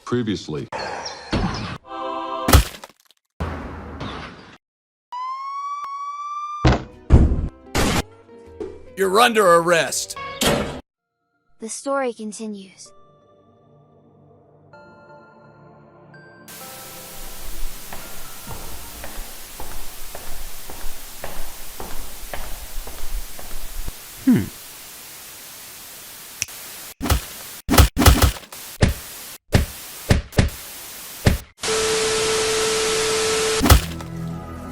Previously. You're under arrest. The story continues.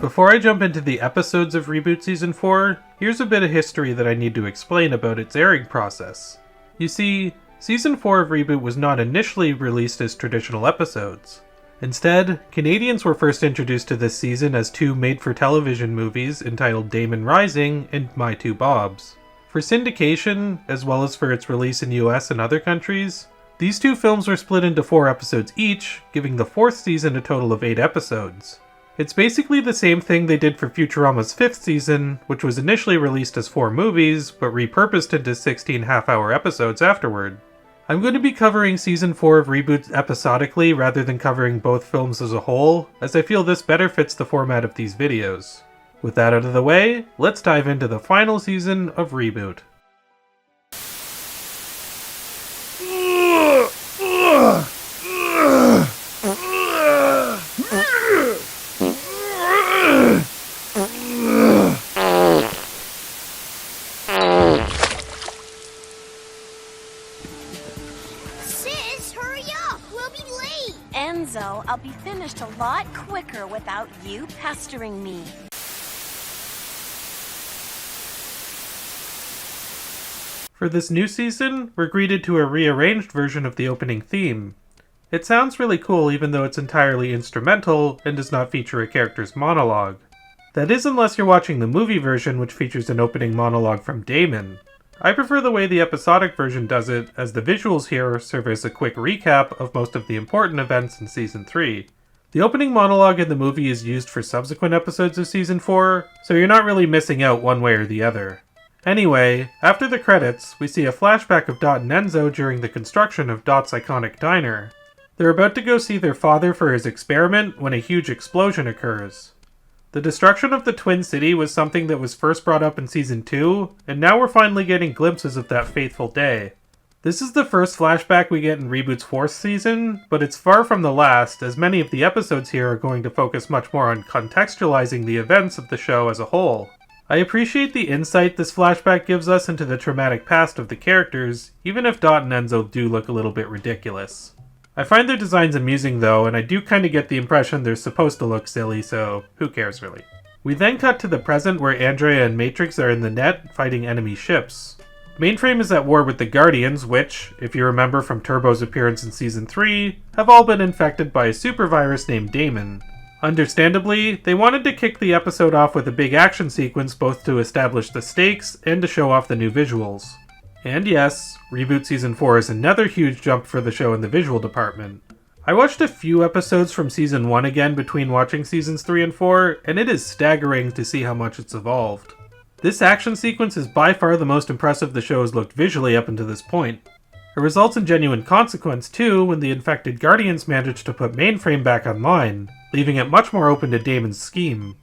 Before I jump into the episodes of Reboot Season 4, here's a bit of history that I need to explain about its airing process. You see, Season 4 of Reboot was not initially released as traditional episodes. Instead, Canadians were first introduced to this season as two made-for-television movies entitled Daemon Rising and My Two Bobs. For syndication, as well as for its release in US and other countries, these two films were split into 4 episodes each, giving the 4th season a total of 8 episodes. It's basically the same thing they did for Futurama's 5th season, which was initially released as 4 movies, but repurposed into 16 half-hour episodes afterward. I'm going to be covering Season 4 of Reboot episodically rather than covering both films as a whole, as I feel this better fits the format of these videos. With that out of the way, let's dive into the final season of Reboot. I'll be finished a lot quicker without you pestering me. For this new season, we're greeted to a rearranged version of the opening theme. It sounds really cool even though it's entirely instrumental and does not feature a character's monologue. That is unless you're watching the movie version, which features an opening monologue from Daemon. I prefer the way the episodic version does it, as the visuals here serve as a quick recap of most of the important events in Season 3. The opening monologue in the movie is used for subsequent episodes of Season 4, so you're not really missing out one way or the other. Anyway, after the credits, we see a flashback of Dot and Enzo during the construction of Dot's iconic diner. They're about to go see their father for his experiment when a huge explosion occurs. The destruction of the Twin City was something that was first brought up in Season 2, and now we're finally getting glimpses of that fateful day. This is the first flashback we get in Reboot's 4th season, but it's far from the last, as many of the episodes here are going to focus much more on contextualizing the events of the show as a whole. I appreciate the insight this flashback gives us into the traumatic past of the characters, even if Dot and Enzo do look a little bit ridiculous. I find their designs amusing though, and I do kinda get the impression they're supposed to look silly, so who cares really. We then cut to the present where Andrea and Matrix are in the net fighting enemy ships. Mainframe is at war with the Guardians, which, if you remember from Turbo's appearance in Season 3, have all been infected by a super virus named Daemon. Understandably, they wanted to kick the episode off with a big action sequence both to establish the stakes and to show off the new visuals. And yes, Reboot Season 4 is another huge jump for the show in the visual department. I watched a few episodes from Season 1 again between watching Seasons 3 and 4, and it is staggering to see how much it's evolved. This action sequence is by far the most impressive the show has looked visually up until this point. It results in genuine consequence too when the infected Guardians manage to put Mainframe back online, leaving it much more open to Daemon's scheme.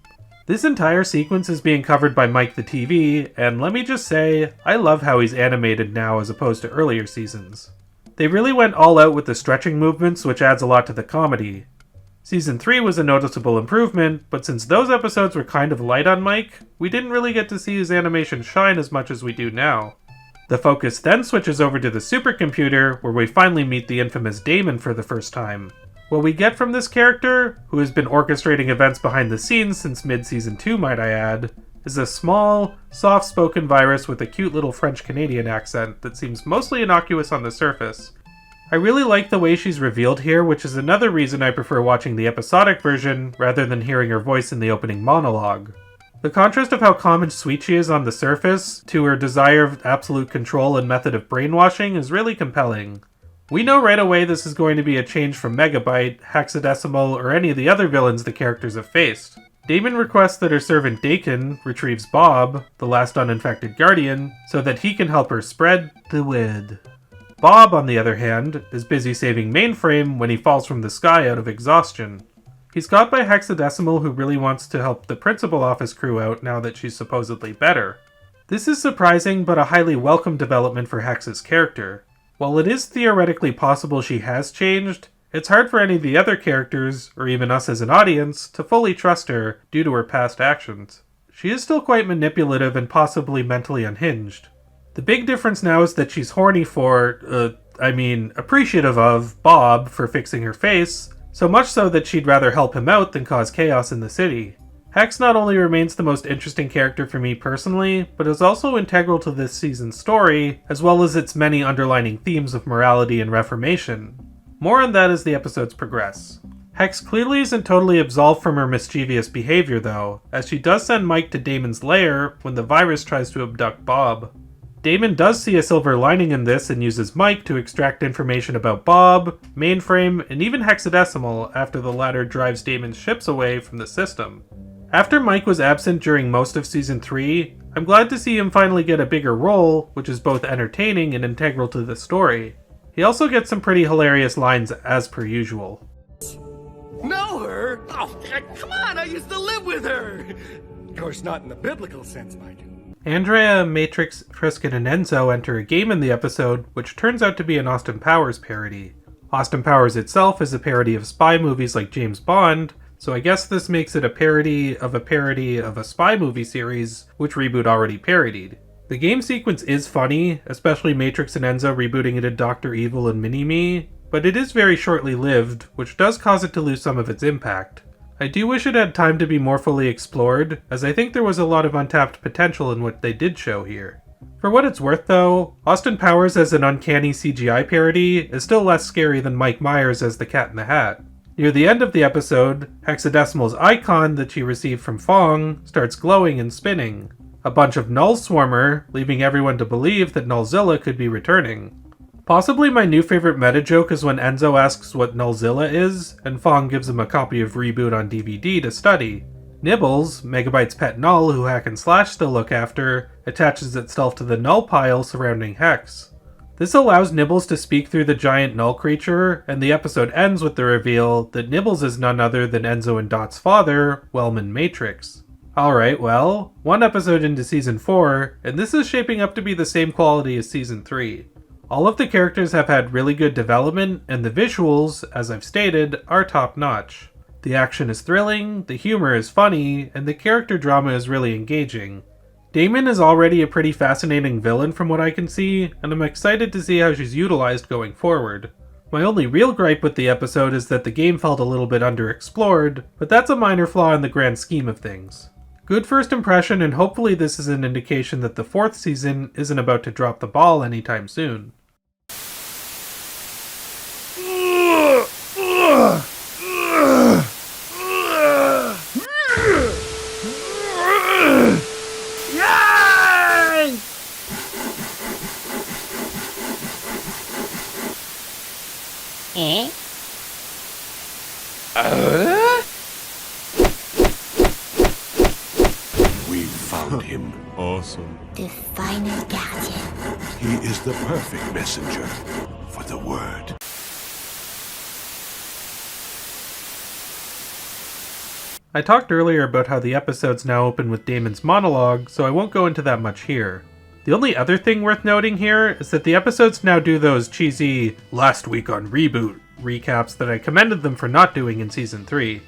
This entire sequence is being covered by Mike the TV, and let me just say, I love how he's animated now as opposed to earlier seasons. They really went all out with the stretching movements, which adds a lot to the comedy. Season 3 was a noticeable improvement, but since those episodes were kind of light on Mike, we didn't really get to see his animation shine as much as we do now. The focus then switches over to the supercomputer, where we finally meet the infamous Daemon for the first time. What we get from this character, who has been orchestrating events behind the scenes since mid-Season 2 might I add, is a small, soft-spoken virus with a cute little French-Canadian accent that seems mostly innocuous on the surface. I really like the way she's revealed here, which is another reason I prefer watching the episodic version rather than hearing her voice in the opening monologue. The contrast of how calm and sweet she is on the surface to her desire of absolute control and method of brainwashing is really compelling. We know right away this is going to be a change from Megabyte, Hexadecimal, or any of the other villains the characters have faced. Daemon requests that her servant Dakin retrieves Bob, the last uninfected Guardian, so that he can help her spread the word. Bob, on the other hand, is busy saving Mainframe when he falls from the sky out of exhaustion. He's got by Hexadecimal, who really wants to help the principal office crew out now that she's supposedly better. This is surprising, but a highly welcome development for Hex's character. While it is theoretically possible she has changed, it's hard for any of the other characters, or even us as an audience, to fully trust her due to her past actions. She is still quite manipulative and possibly mentally unhinged. The big difference now is that she's horny for, appreciative of Bob for fixing her face, so much so that she'd rather help him out than cause chaos in the city. Hex not only remains the most interesting character for me personally, but is also integral to this season's story, as well as its many underlining themes of morality and reformation. More on that as the episodes progress. Hex clearly isn't totally absolved from her mischievous behavior though, as she does send Mike to Daemon's lair when the virus tries to abduct Bob. Daemon does see a silver lining in this and uses Mike to extract information about Bob, Mainframe, and even Hexadecimal after the latter drives Daemon's ships away from the system. After Mike was absent during most of Season 3, I'm glad to see him finally get a bigger role, which is both entertaining and integral to the story. He also gets some pretty hilarious lines as per usual. Know her? Oh, come on, I used to live with her! Of course, not in the biblical sense, Mike. Andrea, Matrix, Trisket, and Enzo enter a game in the episode, which turns out to be an Austin Powers parody. Austin Powers itself is a parody of spy movies like James Bond, so I guess this makes it a parody of a spy movie series, which Reboot already parodied. The game sequence is funny, especially Matrix and Enzo rebooting into Dr. Evil and Mini-Me, but it is very shortly lived, which does cause it to lose some of its impact. I do wish it had time to be more fully explored, as I think there was a lot of untapped potential in what they did show here. For what it's worth though, Austin Powers as an uncanny CGI parody is still less scary than Mike Myers as the Cat in the Hat. Near the end of the episode, Hexadecimal's icon that she received from Fong starts glowing and spinning. A bunch of Nulls swarm her, leaving everyone to believe that Nullzilla could be returning. Possibly my new favorite meta joke is when Enzo asks what Nullzilla is, and Fong gives him a copy of Reboot on DVD to study. Nibbles, Megabyte's pet Null who Hack and Slash still look after, attaches itself to the Null pile surrounding Hex. This allows Nibbles to speak through the giant Null creature, and the episode ends with the reveal that Nibbles is none other than Enzo and Dot's father, Wellman Matrix. Alright, well, one episode into Season 4, and this is shaping up to be the same quality as Season 3. All of the characters have had really good development, and the visuals, as I've stated, are top-notch. The action is thrilling, the humor is funny, and the character drama is really engaging. Daemon is already a pretty fascinating villain from what I can see, and I'm excited to see how she's utilized going forward. My only real gripe with the episode is that the game felt a little bit underexplored, but that's a minor flaw in the grand scheme of things. Good first impression, and hopefully this is an indication that the 4th season isn't about to drop the ball anytime soon. We found him. Awesome. The final guardian. He is the perfect messenger for the word. I talked earlier about how the episodes now open with Daemon's monologue, so I won't go into that much here. The only other thing worth noting here is that the episodes now do those cheesy "last week on Reboot" recaps that I commended them for not doing in Season 3.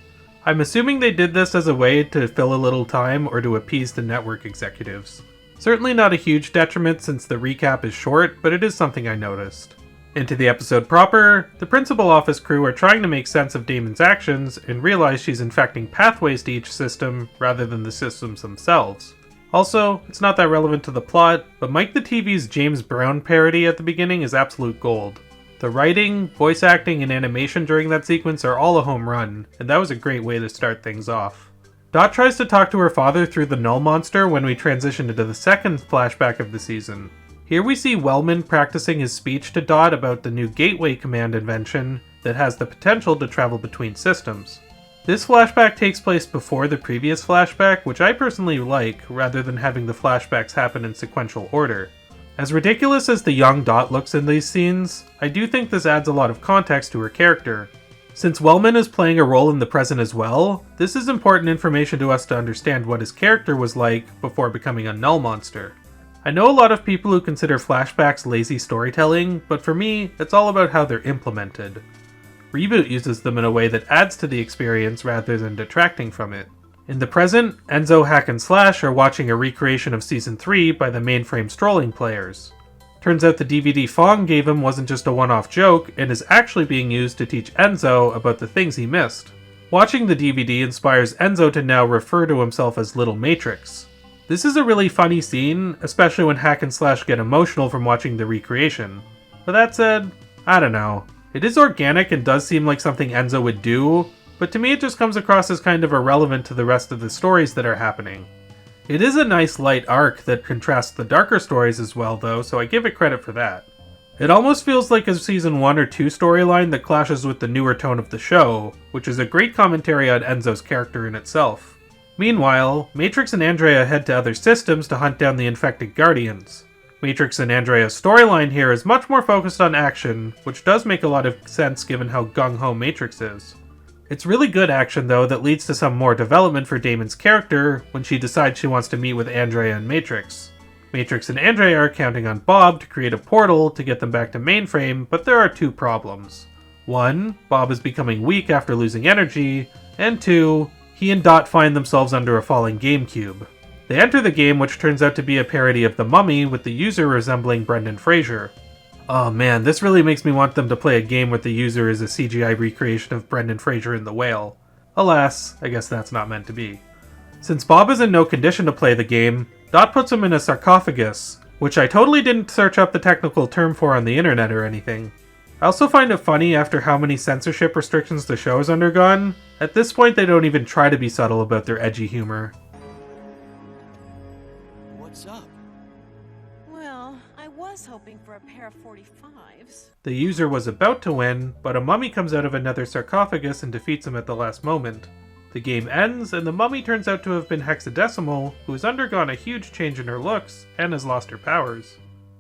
I'm assuming they did this as a way to fill a little time or to appease the network executives. Certainly not a huge detriment since the recap is short, but it is something I noticed. Into the episode proper, the principal office crew are trying to make sense of Daemon's actions and realize she's infecting pathways to each system rather than the systems themselves. Also, it's not that relevant to the plot, but Mike the TV's James Brown parody at the beginning is absolute gold. The writing, voice acting, and animation during that sequence are all a home run, and that was a great way to start things off. Dot tries to talk to her father through the Null monster when we transition into the second flashback of the season. Here we see Wellman practicing his speech to Dot about the new Gateway command invention that has the potential to travel between systems. This flashback takes place before the previous flashback, which I personally like, rather than having the flashbacks happen in sequential order. As ridiculous as the young Dot looks in these scenes, I do think this adds a lot of context to her character. Since Wellman is playing a role in the present as well, this is important information to us to understand what his character was like before becoming a Null monster. I know a lot of people who consider flashbacks lazy storytelling, but for me, it's all about how they're implemented. Reboot uses them in a way that adds to the experience rather than detracting from it. In the present, Enzo, Hack and Slash are watching a recreation of Season 3 by the mainframe strolling players. Turns out the DVD Fong gave him wasn't just a one-off joke, and is actually being used to teach Enzo about the things he missed. Watching the DVD inspires Enzo to now refer to himself as Little Matrix. This is a really funny scene, especially when Hack and Slash get emotional from watching the recreation. But that said, I don't know. It is organic and does seem like something Enzo would do, but to me it just comes across as kind of irrelevant to the rest of the stories that are happening. It is a nice light arc that contrasts the darker stories as well though, so I give it credit for that. It almost feels like a season 1 or 2 storyline that clashes with the newer tone of the show, which is a great commentary on Enzo's character in itself. Meanwhile, Matrix and Andrea head to other systems to hunt down the infected Guardians. Matrix and Andrea's storyline here is much more focused on action, which does make a lot of sense given how gung-ho Matrix is. It's really good action though that leads to some more development for Damon's character when she decides she wants to meet with Andrea and Matrix. Matrix and Andrea are counting on Bob to create a portal to get them back to mainframe, but there are 2 problems. 1, Bob is becoming weak after losing energy, and 2, he and Dot find themselves under a falling GameCube. They enter the game, which turns out to be a parody of The Mummy with the user resembling Brendan Fraser. Oh man, this really makes me want them to play a game where the user is a CGI recreation of Brendan Fraser in The Whale. Alas, I guess that's not meant to be. Since Bob is in no condition to play the game, Dot puts him in a sarcophagus, which I totally didn't search up the technical term for on the internet or anything. I also find it funny after how many censorship restrictions the show has undergone. At this point they don't even try to be subtle about their edgy humor. What's up? Well, I was hoping for a pair of 45s. The user was about to win, but a mummy comes out of another sarcophagus and defeats him at the last moment. The game ends, and the mummy turns out to have been Hexadecimal, who has undergone a huge change in her looks, and has lost her powers.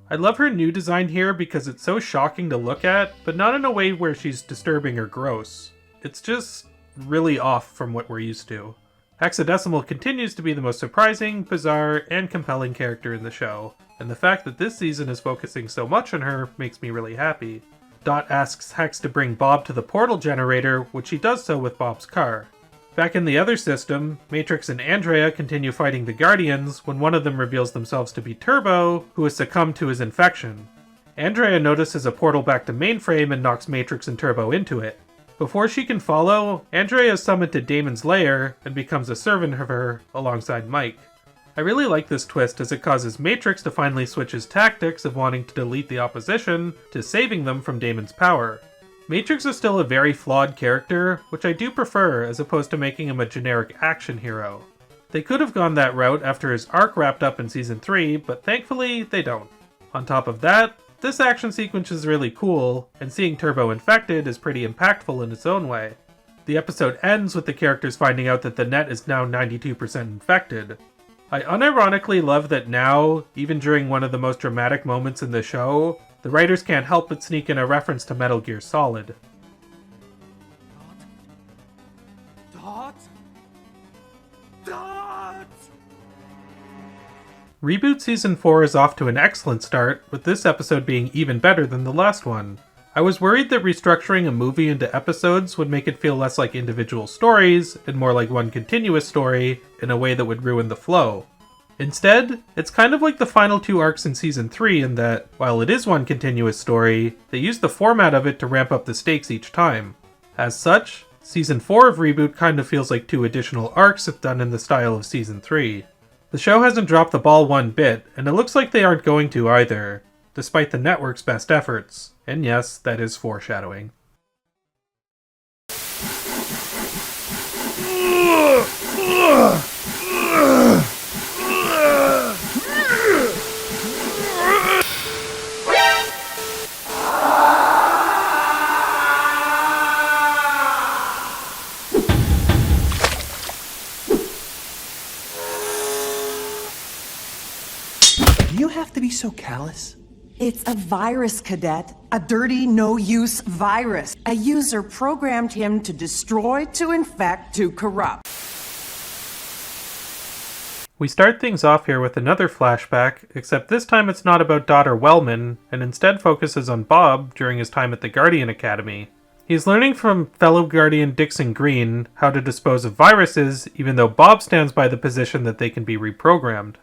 I love her new design here because it's so shocking to look at, but not in a way where she's disturbing or gross. It's just really off from what we're used to. Hexadecimal continues to be the most surprising, bizarre, and compelling character in the show, and the fact that this season is focusing so much on her makes me really happy. Dot asks Hex to bring Bob to the portal generator, which she does so with Bob's car. Back in the other system, Matrix and Andrea continue fighting the Guardians when one of them reveals themselves to be Turbo, who has succumbed to his infection. Andrea notices a portal back to mainframe and knocks Matrix and Turbo into it. Before she can follow, Andrea is summoned to Damon's lair and becomes a servant of her alongside Mike. I really like this twist as it causes Matrix to finally switch his tactics of wanting to delete the opposition to saving them from Damon's power. Matrix is still a very flawed character, which I do prefer as opposed to making him a generic action hero. They could have gone that route after his arc wrapped up in Season 3, but thankfully they don't. On top of that, this action sequence is really cool, and seeing Turbo infected is pretty impactful in its own way. The episode ends with the characters finding out that the net is now 92% infected. I unironically love that now, even during one of the most dramatic moments in the show, the writers can't help but sneak in a reference to Metal Gear Solid. Dot? Dot! Reboot Season 4 is off to an excellent start, with this episode being even better than the last one. I was worried that restructuring a movie into episodes would make it feel less like individual stories, and more like one continuous story, in a way that would ruin the flow. Instead, it's kind of like the final 2 arcs in Season 3 in that, while it is one continuous story, they use the format of it to ramp up the stakes each time. As such, Season 4 of Reboot kind of feels like 2 additional arcs if done in the style of Season 3. The show hasn't dropped the ball one bit, and it looks like they aren't going to either, despite the network's best efforts. And yes, that is foreshadowing. Do you have to be so callous? It's a virus, Cadet. A dirty, no-use virus. A user programmed him to destroy, to infect, to corrupt. We start things off here with another flashback, except this time it's not about daughter Wellman, and instead focuses on Bob during his time at the Guardian Academy. He's learning from fellow Guardian Dixon Green how to dispose of viruses, even though Bob stands by the position that they can be reprogrammed.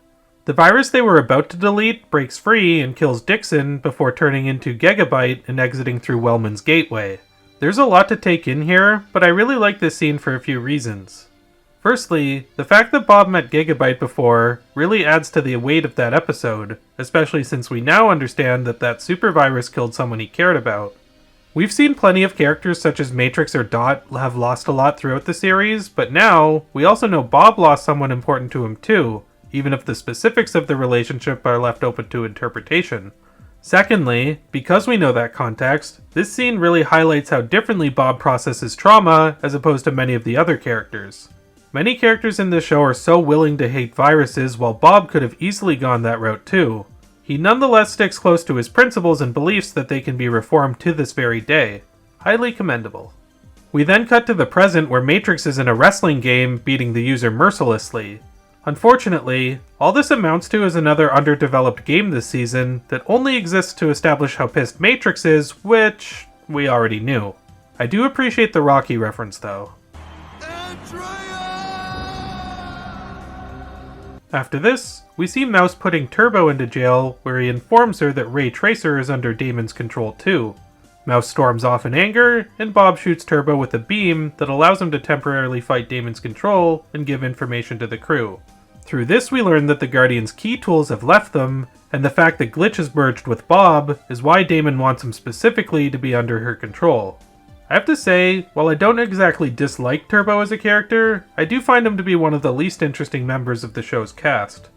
The virus they were about to delete breaks free and kills Dixon before turning into Gigabyte and exiting through Wellman's gateway. There's a lot to take in here, but I really like this scene for a few reasons. Firstly, the fact that Bob met Gigabyte before really adds to the weight of that episode, especially since we now understand that that super virus killed someone he cared about. We've seen plenty of characters such as Matrix or Dot have lost a lot throughout the series, but now we also know Bob lost someone important to him too, even if the specifics of the relationship are left open to interpretation. Secondly, because we know that context, this scene really highlights how differently Bob processes trauma as opposed to many of the other characters. Many characters in this show are so willing to hate viruses, while Bob could have easily gone that route too. He nonetheless sticks close to his principles and beliefs that they can be reformed to this very day. Highly commendable. We then cut to the present where Matrix is in a wrestling game beating the user mercilessly. Unfortunately, all this amounts to is another underdeveloped game this season that only exists to establish how pissed Matrix is, which we already knew. I do appreciate the Rocky reference though. After this, we see Mouse putting Turbo into jail, where he informs her that Ray Tracer is under Daemon's control too. Mouse storms off in anger, and Bob shoots Turbo with a beam that allows him to temporarily fight Daemon's control and give information to the crew. Through this we learn that the Guardian's key tools have left them, and the fact that Glitch is merged with Bob is why Daemon wants him specifically to be under her control. I have to say, while I don't exactly dislike Turbo as a character, I do find him to be one of the least interesting members of the show's cast.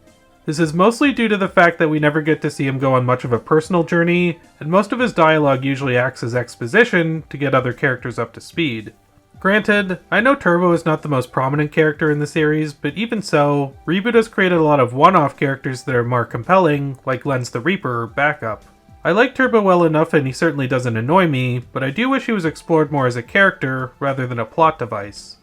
This is mostly due to the fact that we never get to see him go on much of a personal journey, and most of his dialogue usually acts as exposition to get other characters up to speed. Granted, I know Turbo is not the most prominent character in the series, but even so, Reboot has created a lot of one-off characters that are more compelling, like Lens the Reaper or Backup. I like Turbo well enough and he certainly doesn't annoy me, but I do wish he was explored more as a character rather than a plot device.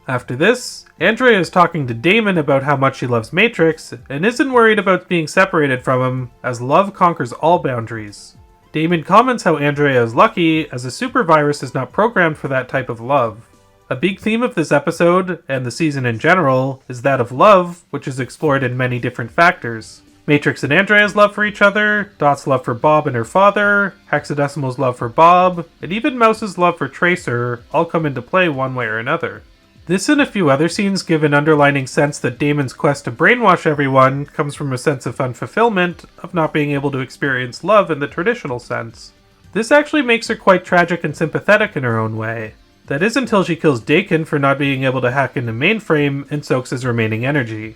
After this, Andrea is talking to Daemon about how much she loves Matrix and isn't worried about being separated from him, as love conquers all boundaries. Daemon comments how Andrea is lucky as a super virus is not programmed for that type of love. A big theme of this episode, and the season in general, is that of love, which is explored in many different factors. Matrix and Andrea's love for each other, Dot's love for Bob and her father, Hexadecimal's love for Bob, and even Mouse's love for Tracer all come into play one way or another. This and a few other scenes give an underlining sense that Daemon's quest to brainwash everyone comes from a sense of unfulfillment of not being able to experience love in the traditional sense. This actually makes her quite tragic and sympathetic in her own way. That is until she kills Dakin for not being able to hack into Mainframe and soaks his remaining energy.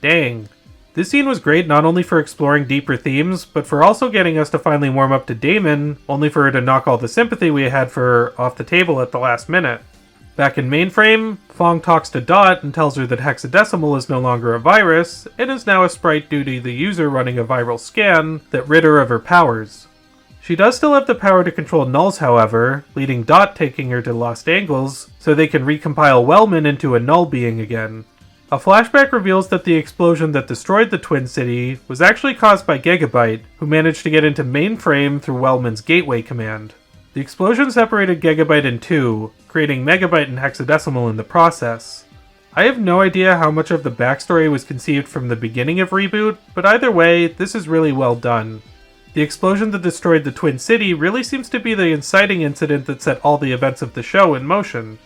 Dang. This scene was great not only for exploring deeper themes, but for also getting us to finally warm up to Daemon, only for her to knock all the sympathy we had for her off the table at the last minute. Back in Mainframe, Fong talks to Dot and tells her that Hexadecimal is no longer a virus, and is now a sprite due to the user running a viral scan that rid her of her powers. She does still have the power to control nulls, however, leading Dot taking her to Lost Angles, so they can recompile Wellman into a null being again. A flashback reveals that the explosion that destroyed the Twin City was actually caused by Gigabyte, who managed to get into Mainframe through Wellman's gateway command. The explosion separated Gigabyte in two, creating Megabyte and Hexadecimal in the process. I have no idea how much of the backstory was conceived from the beginning of Reboot, but either way, this is really well done. The explosion that destroyed the Twin City really seems to be the inciting incident that set all the events of the show in motion.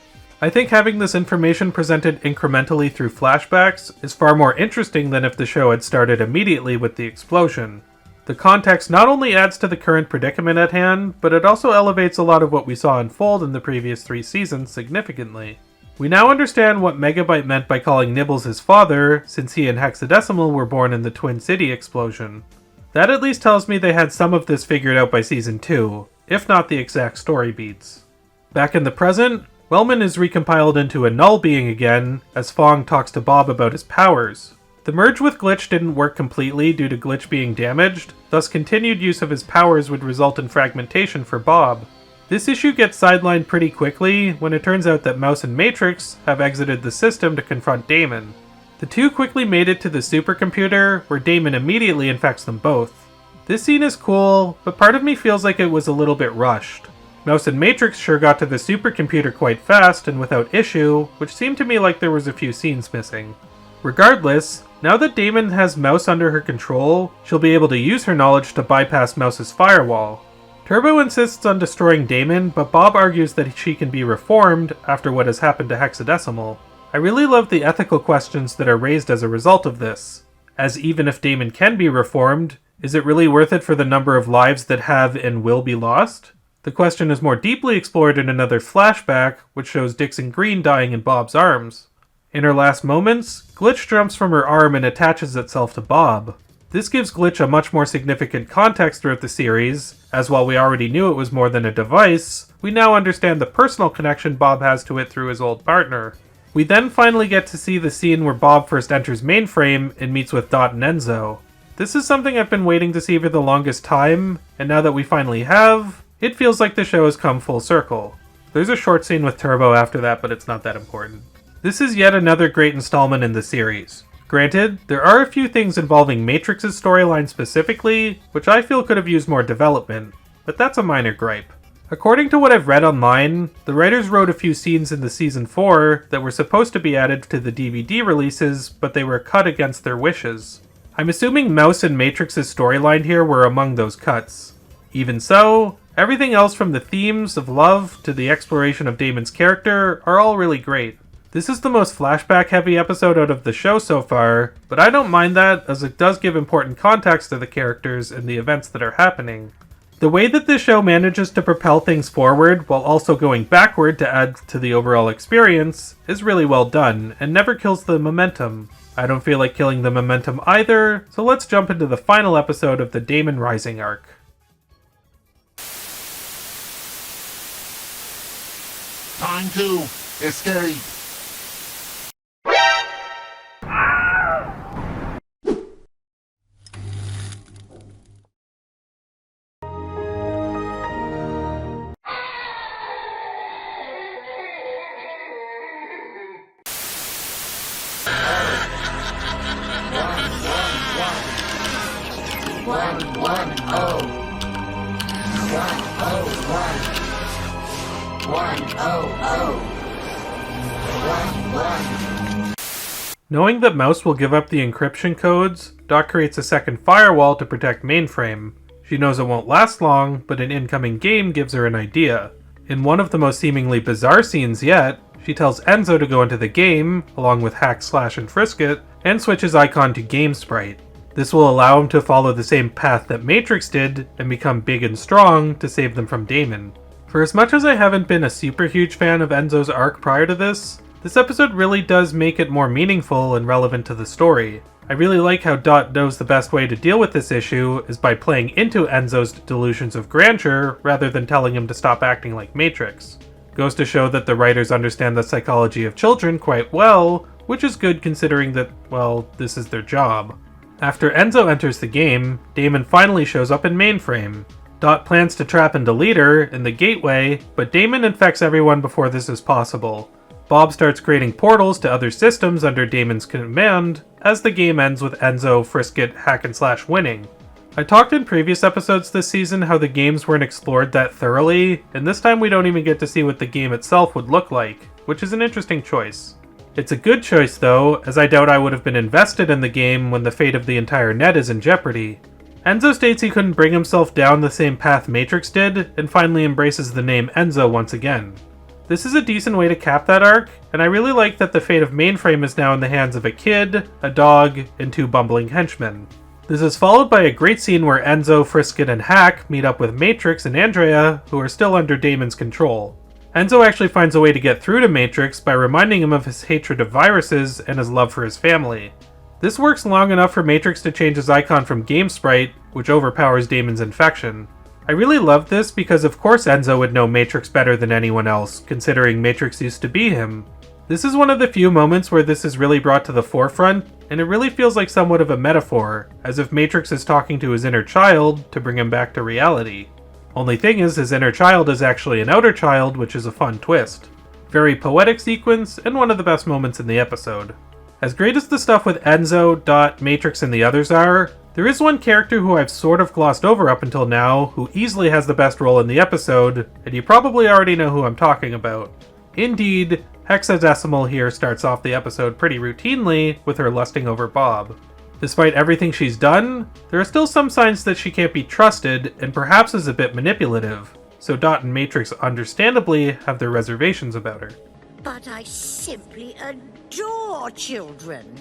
I think having this information presented incrementally through flashbacks is far more interesting than if the show had started immediately with the explosion. The context not only adds to the current predicament at hand, but it also elevates a lot of what we saw unfold in the previous 3 seasons significantly. We now understand what Megabyte meant by calling Nibbles his father, since he and Hexadecimal were born in the Twin City explosion. That at least tells me they had some of this figured out by Season 2, if not the exact story beats. Back in the present, Wellman is recompiled into a null being again, as Fong talks to Bob about his powers. The merge with Glitch didn't work completely due to Glitch being damaged, thus continued use of his powers would result in fragmentation for Bob. This issue gets sidelined pretty quickly when it turns out that Mouse and Matrix have exited the system to confront Daemon. The two quickly made it to the supercomputer, where Daemon immediately infects them both. This scene is cool, but part of me feels like it was a little bit rushed. Mouse and Matrix sure got to the supercomputer quite fast and without issue, which seemed to me like there was a few scenes missing. Regardless, now that Daemon has Mouse under her control, she'll be able to use her knowledge to bypass Mouse's firewall. Turbo insists on destroying Daemon, but Bob argues that she can be reformed after what has happened to Hexadecimal. I really love the ethical questions that are raised as a result of this, as even if Daemon can be reformed, is it really worth it for the number of lives that have and will be lost? The question is more deeply explored in another flashback, which shows Dixon Green dying in Bob's arms. In her last moments, Glitch jumps from her arm and attaches itself to Bob. This gives Glitch a much more significant context throughout the series, as while we already knew it was more than a device, we now understand the personal connection Bob has to it through his old partner. We then finally get to see the scene where Bob first enters Mainframe and meets with Dot and Enzo. This is something I've been waiting to see for the longest time, and now that we finally have, it feels like the show has come full circle. There's a short scene with Turbo after that, but it's not that important. This is yet another great installment in the series. Granted, there are a few things involving Matrix's storyline specifically, which I feel could have used more development, but that's a minor gripe. According to what I've read online, the writers wrote a few scenes in the Season 4 that were supposed to be added to the DVD releases, but they were cut against their wishes. I'm assuming Mouse and Matrix's storyline here were among those cuts. Even so, everything else from the themes of love to the exploration of Daemon's character are all really great. This is the most flashback-heavy episode out of the show so far, but I don't mind that, as it does give important context to the characters and the events that are happening. The way that this show manages to propel things forward while also going backward to add to the overall experience is really well done, and never kills the momentum. I don't feel like killing the momentum either, so let's jump into the final episode of the Daemon Rising arc. Time to escape. Knowing that Mouse will give up the encryption codes, Dot creates a second firewall to protect Mainframe. She knows it won't last long, but an incoming game gives her an idea. In one of the most seemingly bizarre scenes yet, she tells Enzo to go into the game, along with Hack, Slash, and Frisket, and switch his icon to Game Sprite. This will allow him to follow the same path that Matrix did, and become big and strong to save them from Daemon. For as much as I haven't been a super huge fan of Enzo's arc prior to this episode really does make it more meaningful and relevant to the story. I really like how Dot knows the best way to deal with this issue is by playing into Enzo's delusions of grandeur rather than telling him to stop acting like Matrix. Goes to show that the writers understand the psychology of children quite well, which is good considering that, well, this is their job. After Enzo enters the game, Daemon finally shows up in Mainframe. Dot plans to trap and delete her in the gateway, but Daemon infects everyone before this is possible. Bob starts creating portals to other systems under Daemon's command, as the game ends with Enzo, Frisket, Hack and Slash winning. I talked in previous episodes this season how the games weren't explored that thoroughly, and this time we don't even get to see what the game itself would look like, which is an interesting choice. It's a good choice though, as I doubt I would have been invested in the game when the fate of the entire net is in jeopardy. Enzo states he couldn't bring himself down the same path Matrix did, and finally embraces the name Enzo once again. This is a decent way to cap that arc, and I really like that the fate of Mainframe is now in the hands of a kid, a dog, and 2 bumbling henchmen. This is followed by a great scene where Enzo, Frisket, and Hack meet up with Matrix and Andrea, who are still under Daemon's control. Enzo actually finds a way to get through to Matrix by reminding him of his hatred of viruses and his love for his family. This works long enough for Matrix to change his icon from Game Sprite, which overpowers Daemon's infection. I really love this because of course Enzo would know Matrix better than anyone else, considering Matrix used to be him. This is one of the few moments where this is really brought to the forefront, and it really feels like somewhat of a metaphor, as if Matrix is talking to his inner child to bring him back to reality. Only thing is, his inner child is actually an outer child, which is a fun twist. Very poetic sequence, and one of the best moments in the episode. As great as the stuff with Enzo, Dot, Matrix, and the others are, there is one character who I've sort of glossed over up until now, who easily has the best role in the episode, and you probably already know who I'm talking about. Indeed, Hexadecimal here starts off the episode pretty routinely with her lusting over Bob. Despite everything she's done, there are still some signs that she can't be trusted and perhaps is a bit manipulative, so Dot and Matrix understandably have their reservations about her. But I simply adore children.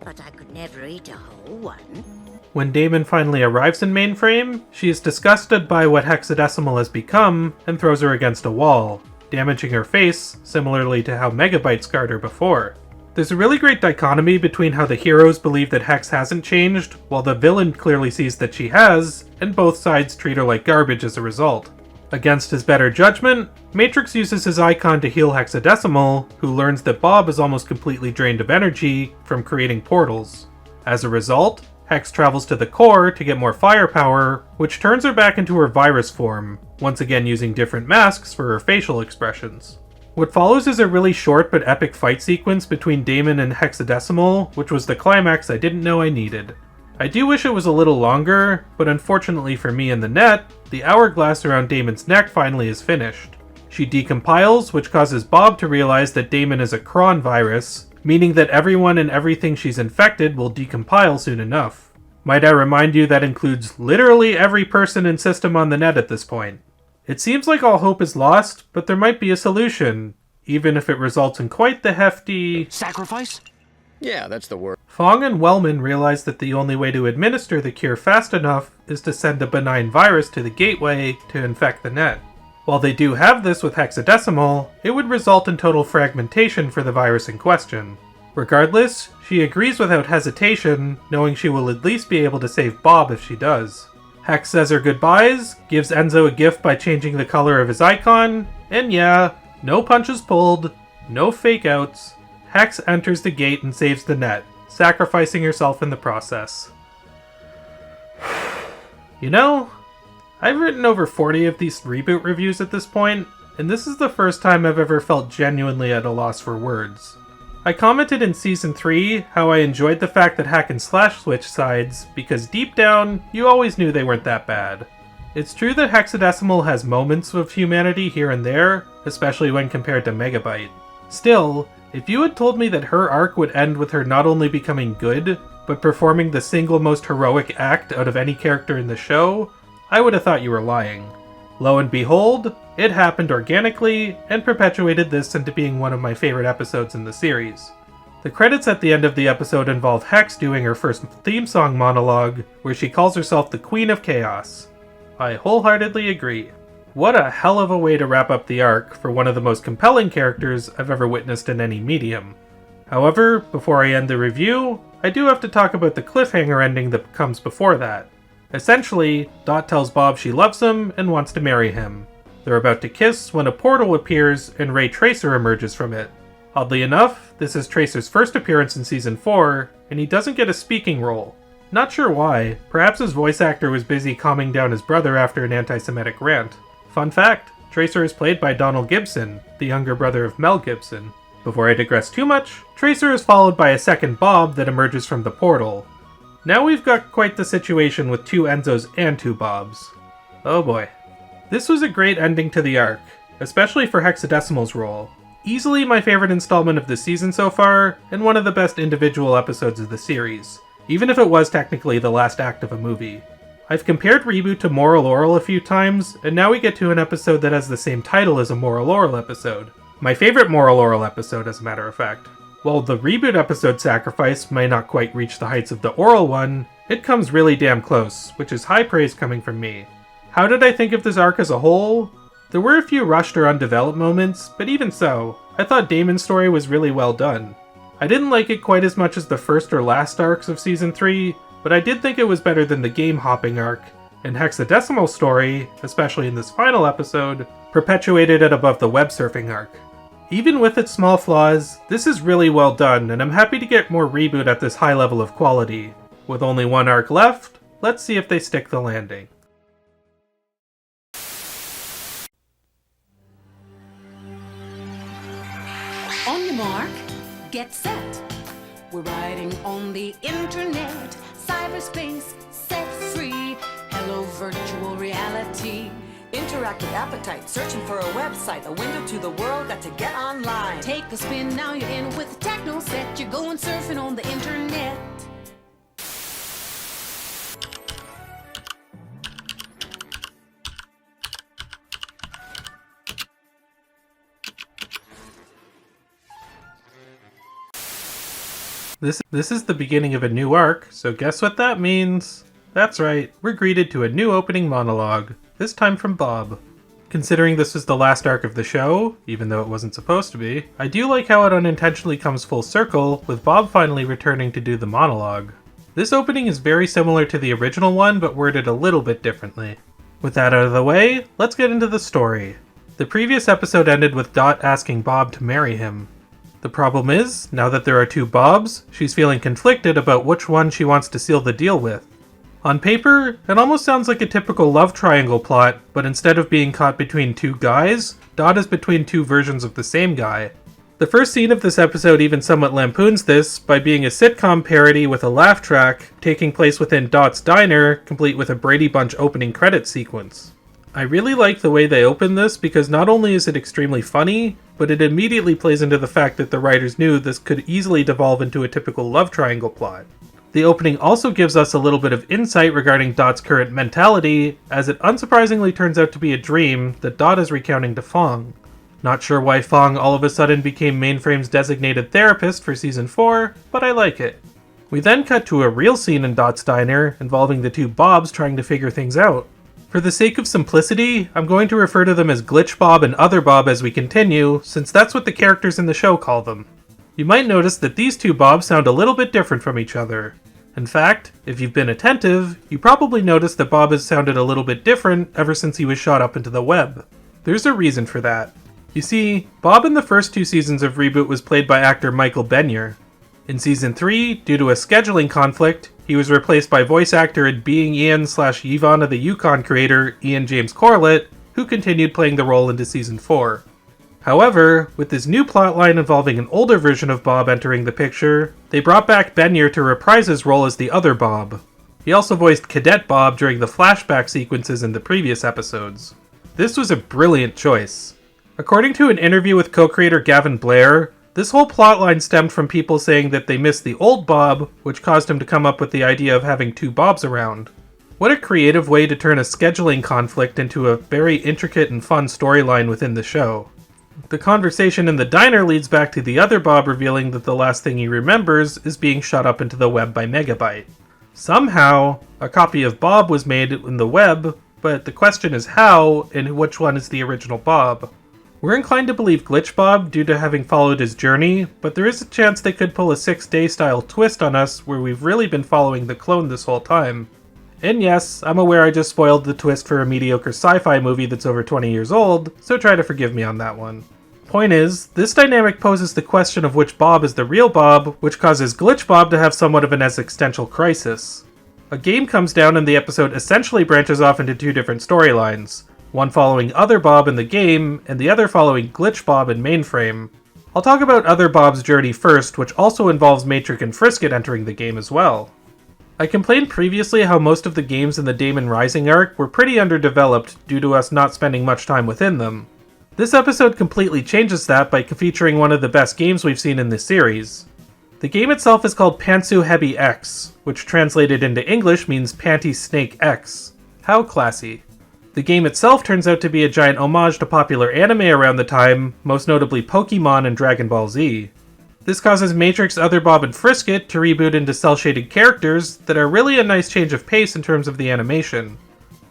But I could never eat a whole one. When Daemon finally arrives in Mainframe, she is disgusted by what Hexadecimal has become and throws her against a wall, damaging her face, similarly to how Megabyte scarred her before. There's a really great dichotomy between how the heroes believe that Hex hasn't changed, while the villain clearly sees that she has, and both sides treat her like garbage as a result. Against his better judgment, Matrix uses his icon to heal Hexadecimal, who learns that Bob is almost completely drained of energy from creating portals. As a result, Hex travels to the core to get more firepower, which turns her back into her virus form, once again using different masks for her facial expressions. What follows is a really short but epic fight sequence between Daemon and Hexadecimal, which was the climax I didn't know I needed. I do wish it was a little longer, but unfortunately for me and the net, the hourglass around Daemon's neck finally is finished. She decompiles, which causes Bob to realize that Daemon is a Cron virus, meaning that everyone and everything she's infected will decompile soon enough. Might I remind you that includes literally every person and system on the net at this point. It seems like all hope is lost, but there might be a solution, even if it results in quite the hefty... Sacrifice? Yeah, that's the word. Fong and Wellman realize that the only way to administer the cure fast enough is to send a benign virus to the gateway to infect the net. While they do have this with Hexadecimal, it would result in total fragmentation for the virus in question. Regardless, she agrees without hesitation, knowing she will at least be able to save Bob if she does. Hex says her goodbyes, gives Enzo a gift by changing the color of his icon, and yeah, no punches pulled, no fake outs. Hex enters the gate and saves the net, sacrificing herself in the process. You know, I've written over 40 of these reboot reviews at this point, and this is the first time I've ever felt genuinely at a loss for words. I commented in Season 3 how I enjoyed the fact that Hack and Slash switched sides, because deep down, you always knew they weren't that bad. It's true that Hexadecimal has moments of humanity here and there, especially when compared to Megabyte. Still, if you had told me that her arc would end with her not only becoming good, but performing the single most heroic act out of any character in the show, I would have thought you were lying. Lo and behold, it happened organically, and perpetuated this into being one of my favorite episodes in the series. The credits at the end of the episode involve Hex doing her first theme song monologue, where she calls herself the Queen of Chaos. I wholeheartedly agree. What a hell of a way to wrap up the arc for one of the most compelling characters I've ever witnessed in any medium. However, before I end the review, I do have to talk about the cliffhanger ending that comes before that. Essentially, Dot tells Bob she loves him and wants to marry him. They're about to kiss when a portal appears and Ray Tracer emerges from it. Oddly enough, this is Tracer's first appearance in Season 4, and he doesn't get a speaking role. Not sure why, perhaps his voice actor was busy calming down his brother after an anti-Semitic rant. Fun fact, Tracer is played by Donald Gibson, the younger brother of Mel Gibson. Before I digress too much, Tracer is followed by a second Bob that emerges from the portal. Now we've got quite the situation with 2 Enzos and 2 Bobs. Oh boy. This was a great ending to the arc, especially for Hexadecimal's role. Easily my favorite installment of the season so far, and one of the best individual episodes of the series, even if it was technically the last act of a movie. I've compared Reboot to Moral Oral a few times, and now we get to an episode that has the same title as a Moral Oral episode. My favorite Moral Oral episode, as a matter of fact. While the Reboot episode Sacrifice may not quite reach the heights of the Oral one, it comes really damn close, which is high praise coming from me. How did I think of this arc as a whole? There were a few rushed or undeveloped moments, but even so, I thought Daemon's story was really well done. I didn't like it quite as much as the first or last arcs of Season 3, but I did think it was better than the game-hopping arc, and Hexadecimal's story, especially in this final episode, perpetuated it above the web-surfing arc. Even with its small flaws, this is really well done, and I'm happy to get more Reboot at this high level of quality. With only one arc left, let's see if they stick the landing. On your mark, get set. We're riding on the internet, cyberspace, set free. Hello, virtual reality. Interactive appetite, searching for a website, a window to the world, got to get online. Take a spin, now you're in with the techno set. You're going surfing on the internet. This is the beginning of a new arc, so guess what that means? That's right, we're greeted to a new opening monologue, this time from Bob. Considering this was the last arc of the show, even though it wasn't supposed to be, I do like how it unintentionally comes full circle, with Bob finally returning to do the monologue. This opening is very similar to the original one, but worded a little bit differently. With that out of the way, let's get into the story. The previous episode ended with Dot asking Bob to marry him. The problem is, now that there are two Bobs, she's feeling conflicted about which one she wants to seal the deal with. On paper, it almost sounds like a typical love triangle plot, but instead of being caught between two guys, Dot is between two versions of the same guy. The first scene of this episode even somewhat lampoons this by being a sitcom parody with a laugh track taking place within Dot's diner, complete with a Brady Bunch opening credits sequence. I really like the way they open this because not only is it extremely funny, but it immediately plays into the fact that the writers knew this could easily devolve into a typical love triangle plot. The opening also gives us a little bit of insight regarding Dot's current mentality, as it unsurprisingly turns out to be a dream that Dot is recounting to Fong. Not sure why Fong all of a sudden became Mainframe's designated therapist for Season 4, but I like it. We then cut to a real scene in Dot's diner involving the two Bobs trying to figure things out. For the sake of simplicity, I'm going to refer to them as Glitch Bob and Other Bob as we continue, since that's what the characters in the show call them. You might notice that these two Bobs sound a little bit different from each other. In fact, if you've been attentive, you probably noticed that Bob has sounded a little bit different ever since he was shot up into the web. There's a reason for that. You see, Bob in the first two seasons of Reboot was played by actor Michael Benyer. In Season 3, due to a scheduling conflict, he was replaced by voice actor and Being Ian/Yvonne of the Yukon creator Ian James Corlett, who continued playing the role into Season 4. However, with this new plotline involving an older version of Bob entering the picture, they brought back Benyer to reprise his role as the other Bob. He also voiced Cadet Bob during the flashback sequences in the previous episodes. This was a brilliant choice. According to an interview with co-creator Gavin Blair, this whole plotline stemmed from people saying that they missed the old Bob, which caused him to come up with the idea of having two Bobs around. What a creative way to turn a scheduling conflict into a very intricate and fun storyline within the show. The conversation in the diner leads back to the other Bob revealing that the last thing he remembers is being shot up into the web by Megabyte. Somehow, a copy of Bob was made in the web, but the question is how, and which one is the original Bob. We're inclined to believe Glitch Bob due to having followed his journey, but there is a chance they could pull a 6-Day style twist on us where we've really been following the clone this whole time. And yes, I'm aware I just spoiled the twist for a mediocre sci-fi movie that's over 20 years old, so try to forgive me on that one. Point is, this dynamic poses the question of which Bob is the real Bob, which causes Glitch Bob to have somewhat of an existential crisis. A game comes down and the episode essentially branches off into two different storylines, one following Other Bob in the game, and the other following Glitch Bob in Mainframe. I'll talk about Other Bob's journey first, which also involves Matrix and Frisket entering the game as well. I complained previously how most of the games in the Daemon Rising arc were pretty underdeveloped due to us not spending much time within them. This episode completely changes that by featuring one of the best games we've seen in this series. The game itself is called Pantsu Hebi X, which translated into English means Panty Snake X. How classy. The game itself turns out to be a giant homage to popular anime around the time, most notably Pokemon and Dragon Ball Z. This causes Matrix, Other Bob, and Frisket to reboot into cel-shaded characters that are really a nice change of pace in terms of the animation.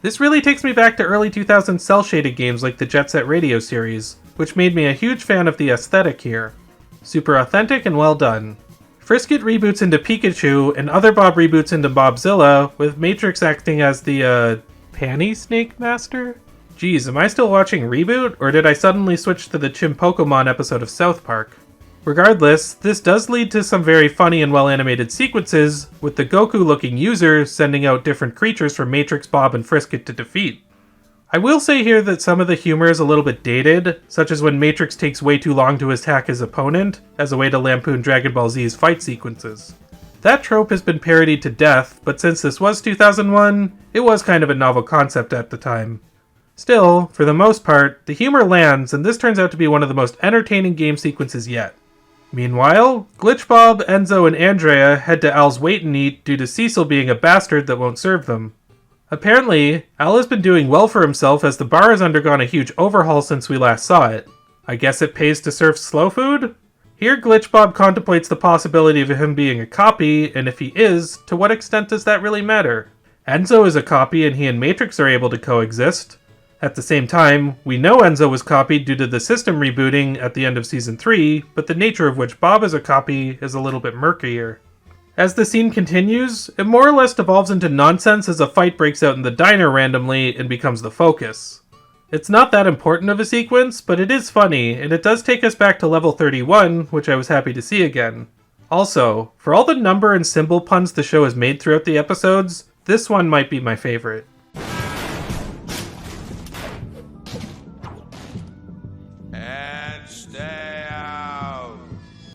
This really takes me back to early 2000s cel-shaded games like the Jet Set Radio series, which made me a huge fan of the aesthetic here. Super authentic and well done. Frisket reboots into Pikachu, and Other Bob reboots into Bobzilla, with Matrix acting as the, Panty Snake Master? Geez, am I still watching Reboot, or did I suddenly switch to the Chimpokemon episode of South Park? Regardless, this does lead to some very funny and well-animated sequences, with the Goku-looking user sending out different creatures for Matrix, Bob, and Frisket to defeat. I will say here that some of the humor is a little bit dated, such as when Matrix takes way too long to attack his opponent, as a way to lampoon Dragon Ball Z's fight sequences. That trope has been parodied to death, but since this was 2001, it was kind of a novel concept at the time. Still, for the most part, the humor lands, and this turns out to be one of the most entertaining game sequences yet. Meanwhile, Glitch Bob, Enzo, and Andrea head to Al's Wait and Eat due to Cecil being a bastard that won't serve them. Apparently, Al has been doing well for himself as the bar has undergone a huge overhaul since we last saw it. I guess it pays to serve slow food? Here Glitch Bob contemplates the possibility of him being a copy, and if he is, to what extent does that really matter? Enzo is a copy and he and Matrix are able to coexist. At the same time, we know Enzo was copied due to the system rebooting at the end of Season 3, but the nature of which Bob is a copy is a little bit murkier. As the scene continues, it more or less devolves into nonsense as a fight breaks out in the diner randomly and becomes the focus. It's not that important of a sequence, but it is funny, and it does take us back to level 31, which I was happy to see again. Also, for all the number and symbol puns the show has made throughout the episodes, this one might be my favorite.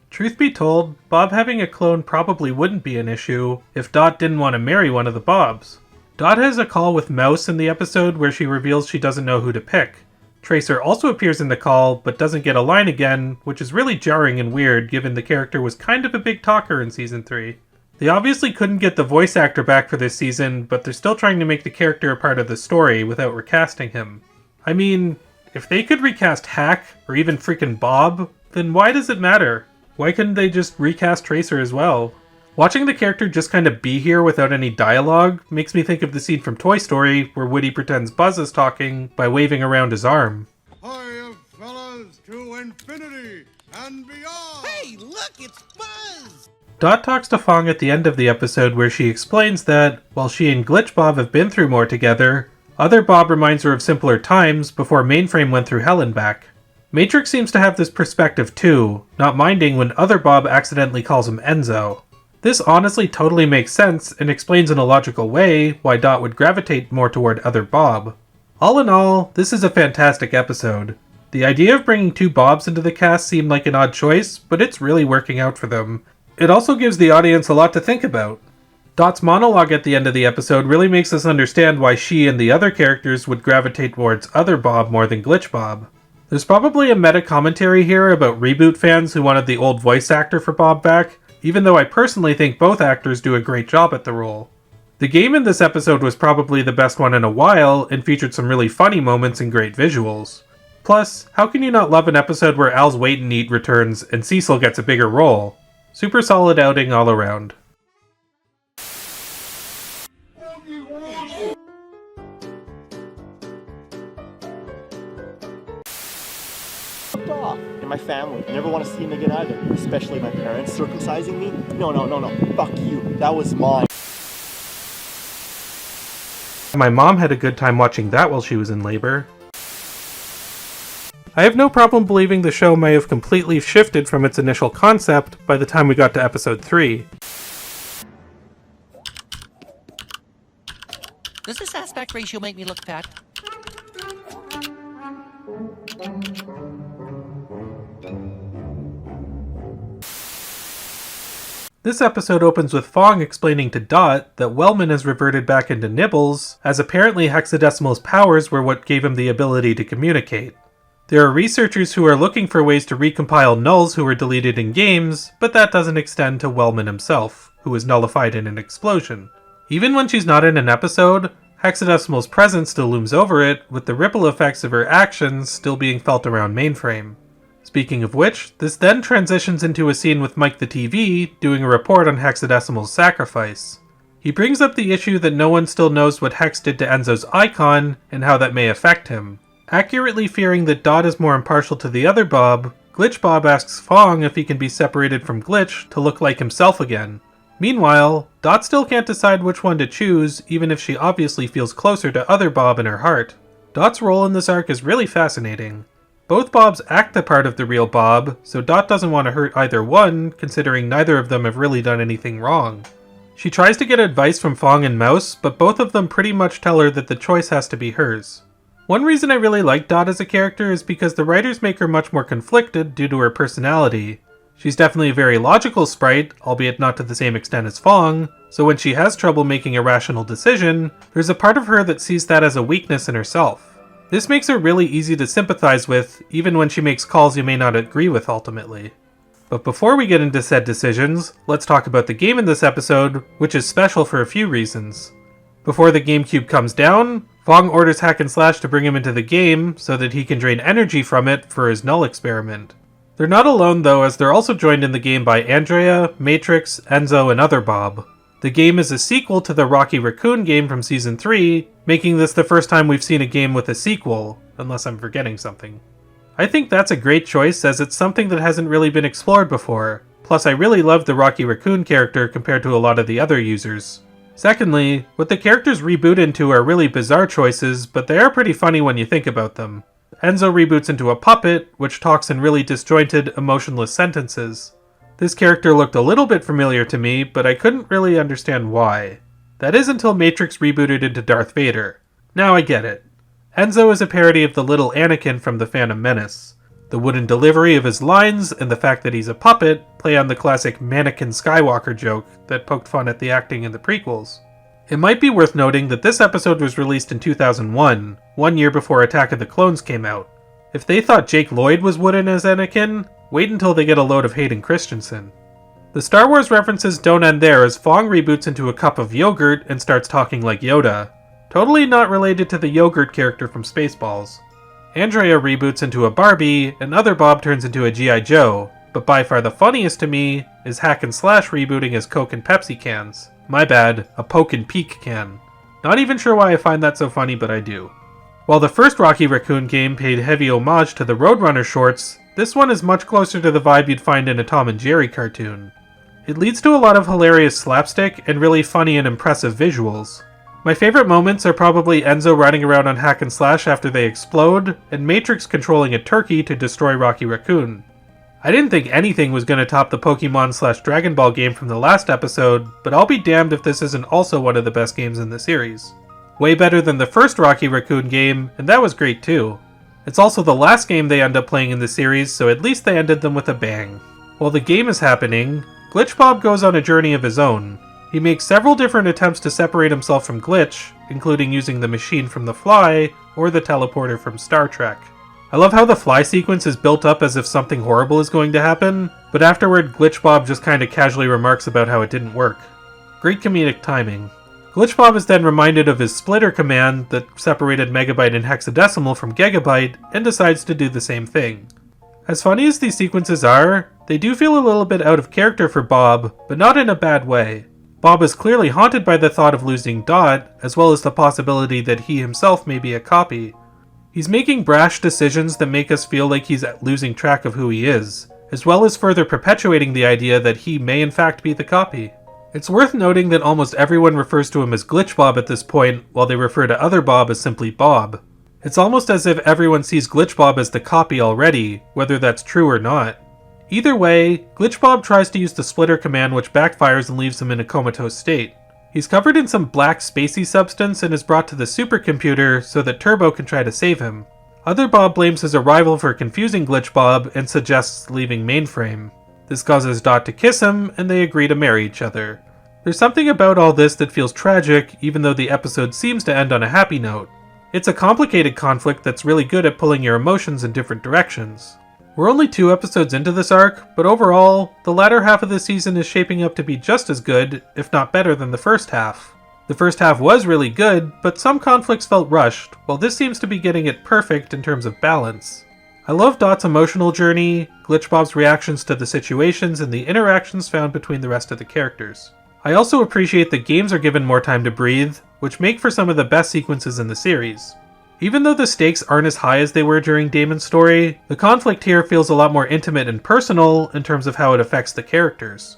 Truth be told, Bob having a clone probably wouldn't be an issue if Dot didn't want to marry one of the Bobs. Dot has a call with Mouse in the episode where she reveals she doesn't know who to pick. Tracer also appears in the call, but doesn't get a line again, which is really jarring and weird given the character was kind of a big talker in Season 3. They obviously couldn't get the voice actor back for this season, but they're still trying to make the character a part of the story without recasting him. I mean, if they could recast Hack, or even freaking Bob, then why does it matter? Why couldn't they just recast Tracer as well? Watching the character just kind of be here without any dialogue makes me think of the scene from Toy Story where Woody pretends Buzz is talking by waving around his arm. Hiya, fellas, to infinity and beyond! Hey, look, it's Buzz! Dot talks to Fong at the end of the episode where she explains that, while she and Glitch Bob have been through more together, other Bob reminds her of simpler times before Mainframe went through hell and back. Matrix seems to have this perspective too, not minding when other Bob accidentally calls him Enzo. This honestly totally makes sense and explains in a logical way why Dot would gravitate more toward other Bob. All in all, this is a fantastic episode. The idea of bringing two Bobs into the cast seemed like an odd choice, but it's really working out for them. It also gives the audience a lot to think about. Dot's monologue at the end of the episode really makes us understand why she and the other characters would gravitate towards other Bob more than Glitch Bob. There's probably a meta-commentary here about Reboot fans who wanted the old voice actor for Bob back, even though I personally think both actors do a great job at the role. The game in this episode was probably the best one in a while, and featured some really funny moments and great visuals. Plus, how can you not love an episode where Al's Wait and Eat returns and Cecil gets a bigger role? Super solid outing all around. Off and my family. I never want to see him again either, especially my parents circumcising me. No, fuck you. That was mine. My mom had a good time watching that while she was in labor. I have no problem believing the show may have completely shifted from its initial concept by the time we got to episode 3. Does this aspect ratio make me look fat? This episode opens with Fong explaining to Dot that Wellman has reverted back into Nibbles, as apparently Hexadecimal's powers were what gave him the ability to communicate. There are researchers who are looking for ways to recompile nulls who were deleted in games, but that doesn't extend to Wellman himself, who was nullified in an explosion. Even when she's not in an episode, Hexadecimal's presence still looms over it, with the ripple effects of her actions still being felt around Mainframe. Speaking of which, this then transitions into a scene with Mike the TV doing a report on Hexadecimal's sacrifice. He brings up the issue that no one still knows what Hex did to Enzo's icon and how that may affect him. Accurately fearing that Dot is more impartial to the other Bob, Glitch Bob asks Fong if he can be separated from Glitch to look like himself again. Meanwhile, Dot still can't decide which one to choose, even if she obviously feels closer to other Bob in her heart. Dot's role in this arc is really fascinating. Both Bobs act the part of the real Bob, so Dot doesn't want to hurt either one, considering neither of them have really done anything wrong. She tries to get advice from Fong and Mouse, but both of them pretty much tell her that the choice has to be hers. One reason I really like Dot as a character is because the writers make her much more conflicted due to her personality. She's definitely a very logical sprite, albeit not to the same extent as Fong, so when she has trouble making a rational decision, there's a part of her that sees that as a weakness in herself. This makes her really easy to sympathize with, even when she makes calls you may not agree with ultimately. But before we get into said decisions, let's talk about the game in this episode, which is special for a few reasons. Before the GameCube comes down, Fong orders Hack and Slash to bring him into the game so that he can drain energy from it for his Null experiment. They're not alone though, as they're also joined in the game by Andrea, Matrix, Enzo, and other Bob. The game is a sequel to the Rocky Raccoon game from Season 3, making this the first time we've seen a game with a sequel, unless I'm forgetting something. I think that's a great choice as it's something that hasn't really been explored before, plus I really love the Rocky Raccoon character compared to a lot of the other users. Secondly, what the characters reboot into are really bizarre choices, but they are pretty funny when you think about them. Enzo reboots into a puppet, which talks in really disjointed, emotionless sentences. This character looked a little bit familiar to me, but I couldn't really understand why. That is until Matrix rebooted into Darth Vader. Now I get it. Enzo is a parody of the little Anakin from The Phantom Menace. The wooden delivery of his lines and the fact that he's a puppet play on the classic Mannequin Skywalker joke that poked fun at the acting in the prequels. It might be worth noting that this episode was released in 2001, 1 year before Attack of the Clones came out. If they thought Jake Lloyd was wooden as Anakin, wait until they get a load of Hayden Christensen. The Star Wars references don't end there as Fong reboots into a cup of yogurt and starts talking like Yoda. Totally not related to the yogurt character from Spaceballs. Andrea reboots into a Barbie, and Other Bob turns into a G.I. Joe, but by far the funniest to me is Hack and Slash rebooting as Coke and Pepsi cans. My bad, a Poke and Peek can. Not even sure why I find that so funny, but I do. While the first Rocky Raccoon game paid heavy homage to the Roadrunner shorts, this one is much closer to the vibe you'd find in a Tom and Jerry cartoon. It leads to a lot of hilarious slapstick and really funny and impressive visuals. My favorite moments are probably Enzo riding around on Hack and Slash after they explode, and Matrix controlling a turkey to destroy Rocky Raccoon. I didn't think anything was going to top the Pokemon/Dragon Ball game from the last episode, but I'll be damned if this isn't also one of the best games in the series. Way better than the first Rocky Raccoon game, and that was great too. It's also the last game they end up playing in the series, so at least they ended them with a bang. While the game is happening, Glitch Bob goes on a journey of his own. He makes several different attempts to separate himself from Glitch, including using the machine from The Fly or the teleporter from Star Trek. I love how the Fly sequence is built up as if something horrible is going to happen, but afterward Glitch Bob just kinda casually remarks about how it didn't work. Great comedic timing. Glitch Bob is then reminded of his splitter command that separated megabyte and hexadecimal from gigabyte, and decides to do the same thing. As funny as these sequences are, they do feel a little bit out of character for Bob, but not in a bad way. Bob is clearly haunted by the thought of losing Dot, as well as the possibility that he himself may be a copy. He's making brash decisions that make us feel like he's losing track of who he is, as well as further perpetuating the idea that he may in fact be the copy. It's worth noting that almost everyone refers to him as Glitch Bob at this point, while they refer to Other Bob as simply Bob. It's almost as if everyone sees Glitch Bob as the copy already, whether that's true or not. Either way, Glitch Bob tries to use the splitter command which backfires and leaves him in a comatose state. He's covered in some black spacey substance and is brought to the supercomputer so that Turbo can try to save him. Other Bob blames his arrival for confusing Glitch Bob and suggests leaving mainframe. This causes Dot to kiss him, and they agree to marry each other. There's something about all this that feels tragic, even though the episode seems to end on a happy note. It's a complicated conflict that's really good at pulling your emotions in different directions. We're only 2 episodes into this arc, but overall, the latter half of the season is shaping up to be just as good, if not better than the first half. The first half was really good, but some conflicts felt rushed, while this seems to be getting it perfect in terms of balance. I love Dot's emotional journey, Glitch Bob's reactions to the situations, and the interactions found between the rest of the characters. I also appreciate that games are given more time to breathe, which make for some of the best sequences in the series. Even though the stakes aren't as high as they were during Daemon's story, the conflict here feels a lot more intimate and personal in terms of how it affects the characters.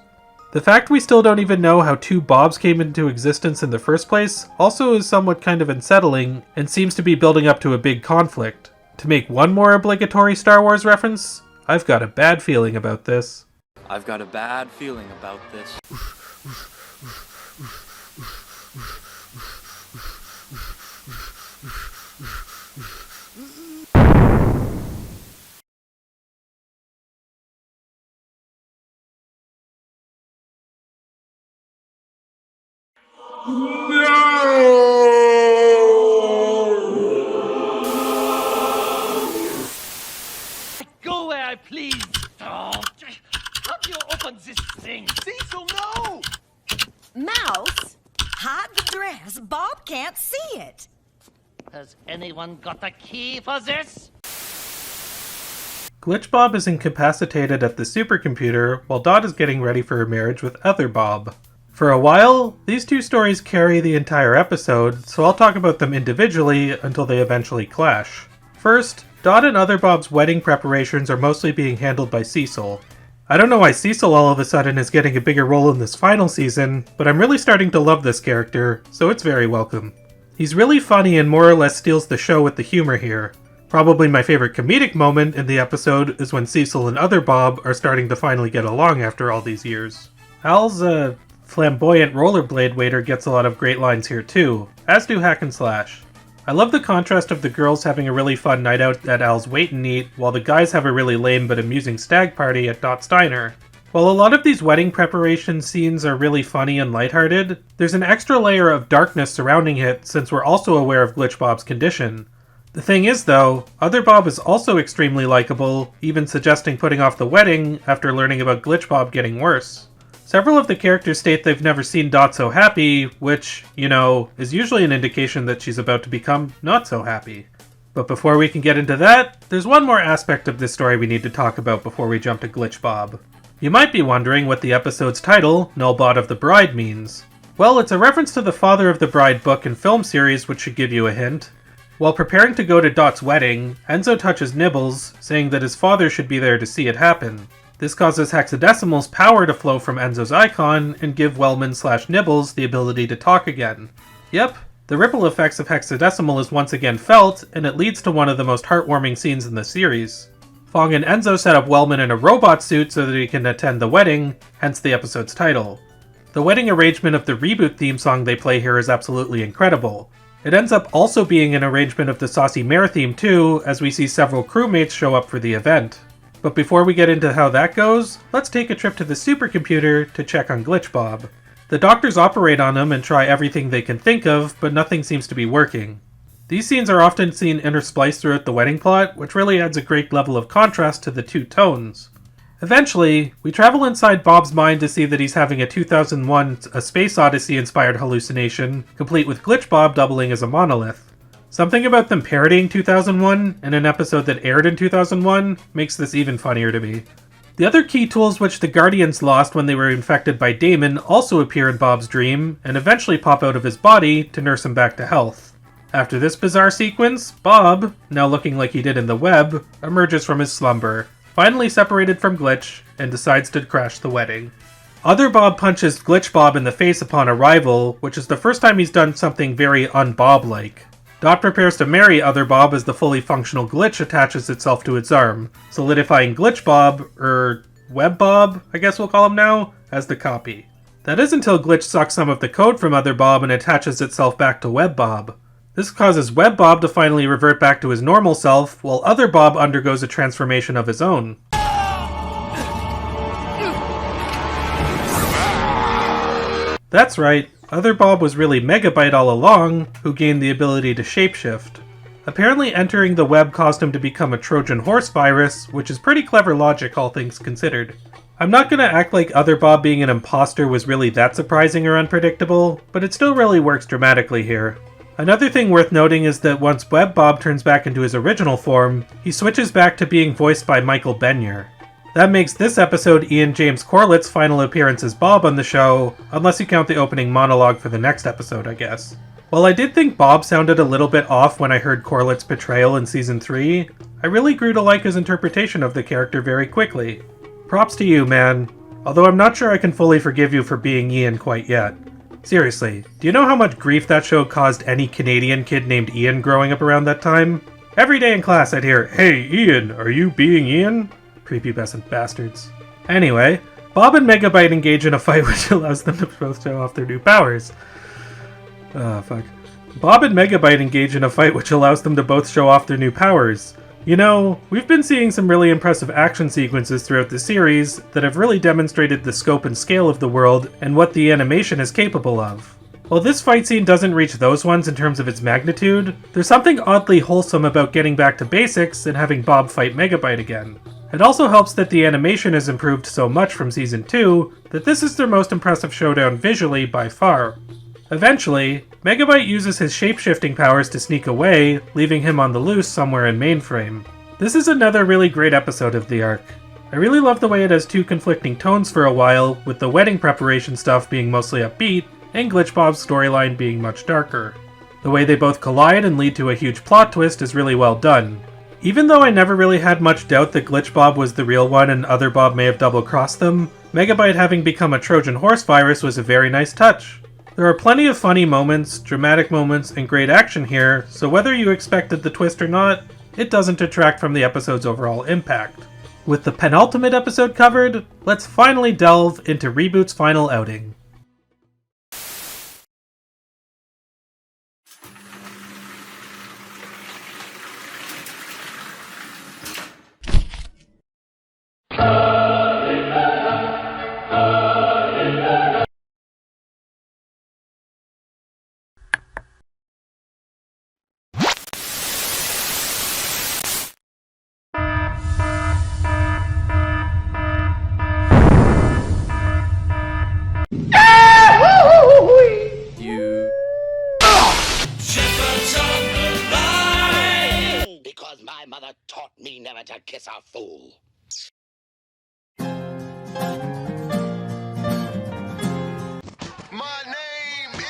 The fact we still don't even know how two Bobs came into existence in the first place also is somewhat kind of unsettling and seems to be building up to a big conflict. To make one more obligatory Star Wars reference, I've got a bad feeling about this. I've got a bad feeling about this. Go where I please. Oh, how do you open this thing? Cecil, no! Mouse, hide the dress. Bob can't see it. Has anyone got a key for this? Glitch Bob is incapacitated at the supercomputer while Dot is getting ready for her marriage with Other Bob. For a while, these two stories carry the entire episode, so I'll talk about them individually until they eventually clash. First, Dot and Other Bob's wedding preparations are mostly being handled by Cecil. I don't know why Cecil all of a sudden is getting a bigger role in this final season, but I'm really starting to love this character, so it's very welcome. He's really funny and more or less steals the show with the humor here. Probably my favorite comedic moment in the episode is when Cecil and Other Bob are starting to finally get along after all these years. Al's, flamboyant rollerblade waiter gets a lot of great lines here too, as do Hack and Slash. I love the contrast of the girls having a really fun night out at Al's Wait and Eat, while the guys have a really lame but amusing stag party at Dot's Diner. While a lot of these wedding preparation scenes are really funny and lighthearted, there's an extra layer of darkness surrounding it since we're also aware of Glitch Bob's condition. The thing is though, Other Bob is also extremely likable, even suggesting putting off the wedding after learning about Glitch Bob getting worse. Several of the characters state they've never seen Dot so happy, which, you know, is usually an indication that she's about to become not so happy. But before we can get into that, there's one more aspect of this story we need to talk about before we jump to Glitch Bob. You might be wondering what the episode's title, Null Bot of the Bride, means. Well, it's a reference to the Father of the Bride book and film series, which should give you a hint. While preparing to go to Dot's wedding, Enzo touches Nibbles, saying that his father should be there to see it happen. This causes Hexadecimal's power to flow from Enzo's icon and give Wellman/Nibbles the ability to talk again. Yep, the ripple effects of Hexadecimal is once again felt, and it leads to one of the most heartwarming scenes in the series. Fong and Enzo set up Wellman in a robot suit so that he can attend the wedding, hence the episode's title. The wedding arrangement of the Reboot theme song they play here is absolutely incredible. It ends up also being an arrangement of the Saucy Mare theme too, as we see several crewmates show up for the event. But before we get into how that goes, let's take a trip to the supercomputer to check on Glitch Bob. The doctors operate on him and try everything they can think of, but nothing seems to be working. These scenes are often seen interspliced throughout the wedding plot, which really adds a great level of contrast to the two tones. Eventually, we travel inside Bob's mind to see that he's having a 2001 A Space Odyssey inspired hallucination, complete with Glitch Bob doubling as a monolith. Something about them parodying 2001 in an episode that aired in 2001 makes this even funnier to me. The other key tools which the Guardians lost when they were infected by Daemon also appear in Bob's dream, and eventually pop out of his body to nurse him back to health. After this bizarre sequence, Bob, now looking like he did in the web, emerges from his slumber, finally separated from Glitch, and decides to crash the wedding. Other Bob punches Glitch Bob in the face upon arrival, which is the first time he's done something very un-Bob-like. Dot prepares to marry Other Bob as the fully functional Glitch attaches itself to its arm, solidifying Glitch Bob, Web Bob, I guess we'll call him now, as the copy. That is until Glitch sucks some of the code from Other Bob and attaches itself back to Web Bob. This causes Web Bob to finally revert back to his normal self, while Other Bob undergoes a transformation of his own. That's right, Other Bob was really Megabyte all along, who gained the ability to shapeshift. Apparently entering the web caused him to become a Trojan horse virus, which is pretty clever logic all things considered. I'm not gonna act like Other Bob being an imposter was really that surprising or unpredictable, but it still really works dramatically here. Another thing worth noting is that once Web Bob turns back into his original form, he switches back to being voiced by Michael Benyer. That makes this episode Ian James Corlett's final appearance as Bob on the show, unless you count the opening monologue for the next episode, I guess. While I did think Bob sounded a little bit off when I heard Corlett's portrayal in Season 3, I really grew to like his interpretation of the character very quickly. Props to you, man. although I'm not sure I can fully forgive you for being Ian quite yet. Seriously, do you know how much grief that show caused any Canadian kid named Ian growing up around that time? Every day in class I'd hear, "Hey Ian, are you being Ian?" Prepubescent bastards. Anyway, Bob and Megabyte engage in a fight which allows them to both show off their new powers. Bob and Megabyte engage in a fight which allows them to both show off their new powers. You know, we've been seeing some really impressive action sequences throughout the series that have really demonstrated the scope and scale of the world and what the animation is capable of. While this fight scene doesn't reach those ones in terms of its magnitude, there's something oddly wholesome about getting back to basics and having Bob fight Megabyte again. It also helps that the animation has improved so much from Season 2 that this is their most impressive showdown visually by far. Eventually, Megabyte uses his shape-shifting powers to sneak away, leaving him on the loose somewhere in Mainframe. This is another really great episode of the arc. I really love the way it has two conflicting tones for a while, with the wedding preparation stuff being mostly upbeat, and Glitch Bob's storyline being much darker. The way they both collide and lead to a huge plot twist is really well done. Even though I never really had much doubt that Glitch Bob was the real one and Other Bob may have double-crossed them, Megabyte having become a Trojan horse virus was a very nice touch. There are plenty of funny moments, dramatic moments, and great action here, so whether you expected the twist or not, it doesn't detract from the episode's overall impact. With the penultimate episode covered, let's finally delve into Reboot's final outing. Because my mother taught me never to kiss a fool. My name is...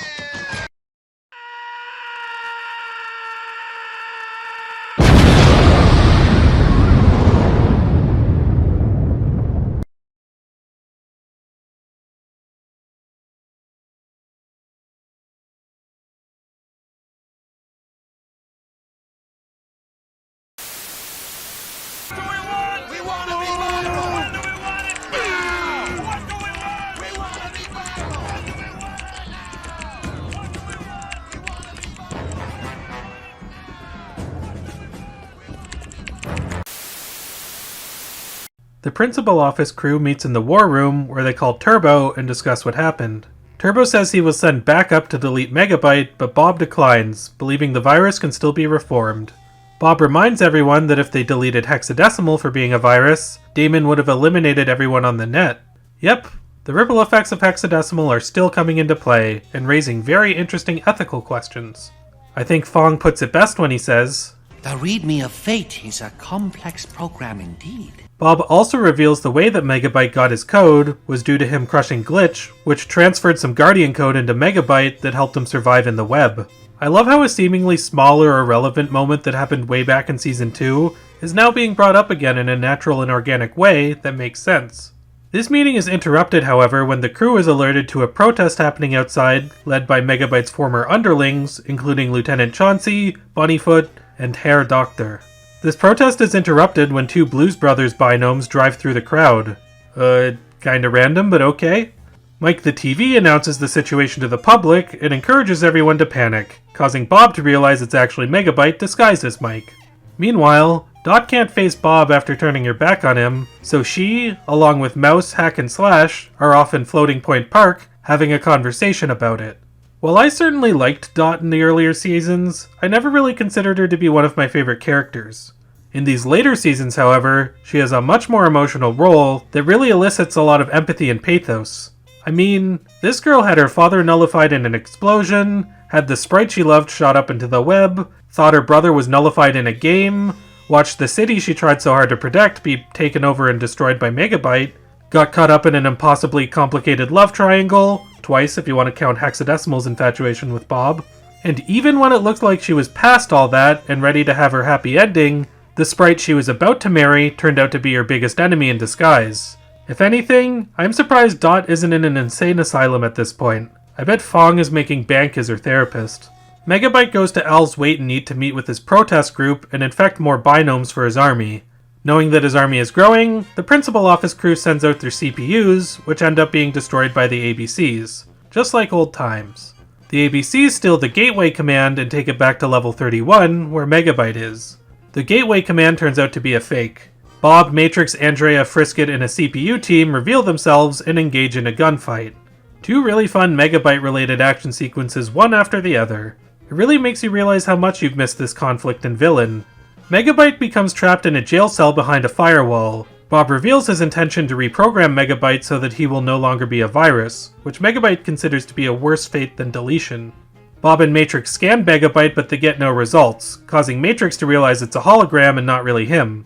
The principal office crew meets in the war room where they call Turbo and discuss what happened. Turbo says he will send backup to delete Megabyte, but Bob declines, believing the virus can still be reformed. Bob reminds everyone that if they deleted Hexadecimal for being a virus, Daemon would have eliminated everyone on the net. Yep, the ripple effects of Hexadecimal are still coming into play, and raising very interesting ethical questions. I think Fong puts it best when he says, "The readme of fate is a complex program indeed." Bob also reveals the way that Megabyte got his code was due to him crushing Glitch, which transferred some Guardian code into Megabyte that helped him survive in the web. I love how a seemingly small or irrelevant moment that happened way back in Season 2 is now being brought up again in a natural and organic way that makes sense. This meeting is interrupted, however, when the crew is alerted to a protest happening outside, led by Megabyte's former underlings, including Lieutenant Chauncey, Bunnyfoot, and Herr Doctor. This protest is interrupted when two Blues Brothers binomes drive through the crowd. Kinda random, but okay. Mike the TV announces the situation to the public and encourages everyone to panic, causing Bob to realize it's actually Megabyte disguised as Mike. Meanwhile, Dot can't face Bob after turning her back on him, so she, along with Mouse, Hack, and Slash, are off in Floating Point Park having a conversation about it. While I certainly liked Dot in the earlier seasons, I never really considered her to be one of my favorite characters. In these later seasons, however, she has a much more emotional role that really elicits a lot of empathy and pathos. I mean, this girl had her father nullified in an explosion, had the sprite she loved shot up into the web, thought her brother was nullified in a game, watched the city she tried so hard to protect be taken over and destroyed by Megabyte, got caught up in an impossibly complicated love triangle, twice if you want to count Hexadecimal's infatuation with Bob, and even when it looked like she was past all that and ready to have her happy ending, the sprite she was about to marry turned out to be her biggest enemy in disguise. If anything, I'm surprised Dot isn't in an insane asylum at this point. I bet Fong is making bank as her therapist. Megabyte goes to Al's Wait and Eat to meet with his protest group and infect more binomes for his army. Knowing that his army is growing, the principal office crew sends out their CPUs, which end up being destroyed by the ABCs, just like old times. The ABCs steal the Gateway command and take it back to level 31, where Megabyte is. The Gateway command turns out to be a fake. Bob, Matrix, Andrea, Frisket, and a CPU team reveal themselves and engage in a gunfight. Two really fun Megabyte-related action sequences, one after the other. It really makes you realize how much you've missed this conflict and villain. Megabyte becomes trapped in a jail cell behind a firewall. Bob reveals his intention to reprogram Megabyte so that he will no longer be a virus, which Megabyte considers to be a worse fate than deletion. Bob and Matrix scan Megabyte, but they get no results, causing Matrix to realize it's a hologram and not really him.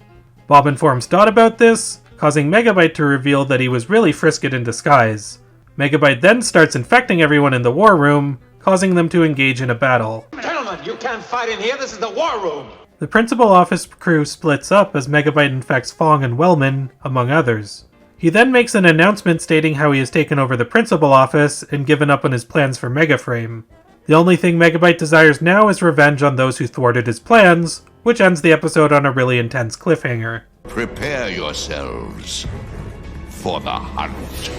Bob informs Dot about this, causing Megabyte to reveal that he was really Frisket in disguise. Megabyte then starts infecting everyone in the war room, causing them to engage in a battle. Gentlemen, you can't fight in here. This is the war room. The principal office crew splits up as Megabyte infects Fong and Wellman, among others. He then makes an announcement stating how he has taken over the principal office and given up on his plans for Megaframe. The only thing Megabyte desires now is revenge on those who thwarted his plans, which ends the episode on a really intense cliffhanger. Prepare yourselves for the hunt.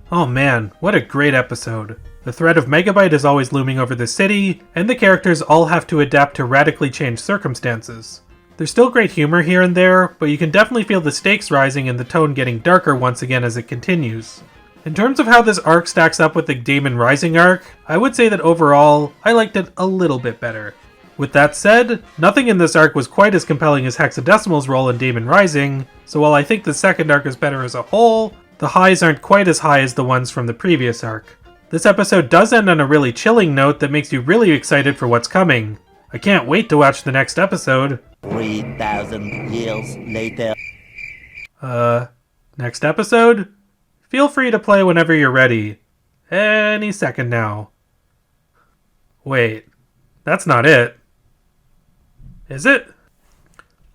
Oh man, what a great episode. The threat of Megabyte is always looming over the city, and the characters all have to adapt to radically changed circumstances. There's still great humor here and there, but you can definitely feel the stakes rising and the tone getting darker once again as it continues. In terms of how this arc stacks up with the Daemon Rising arc, I would say that overall, I liked it a little bit better. With that said, nothing in this arc was quite as compelling as Hexadecimal's role in Daemon Rising, so while I think the second arc is better as a whole, the highs aren't quite as high as the ones from the previous arc. This episode does end on a really chilling note that makes you really excited for what's coming. I can't wait to watch the next episode. 3,000 years later. Next episode? Feel free to play whenever you're ready. Any second now. Wait, that's not it. Is it?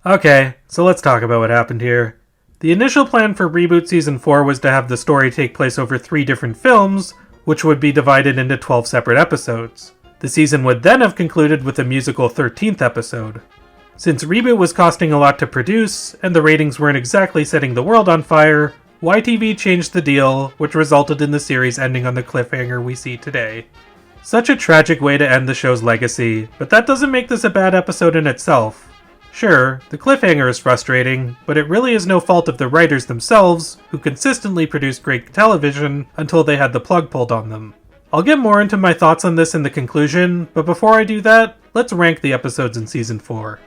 Okay, so let's talk about what happened here. The initial plan for Reboot Season 4 was to have the story take place over 3 different films, which would be divided into 12 separate episodes. The season would then have concluded with a musical 13th episode. Since Reboot was costing a lot to produce, and the ratings weren't exactly setting the world on fire, YTV changed the deal, which resulted in the series ending on the cliffhanger we see today. Such a tragic way to end the show's legacy, but that doesn't make this a bad episode in itself. Sure, the cliffhanger is frustrating, but it really is no fault of the writers themselves, who consistently produced great television until they had the plug pulled on them. I'll get more into my thoughts on this in the conclusion, but before I do that, let's rank the episodes in Season 4.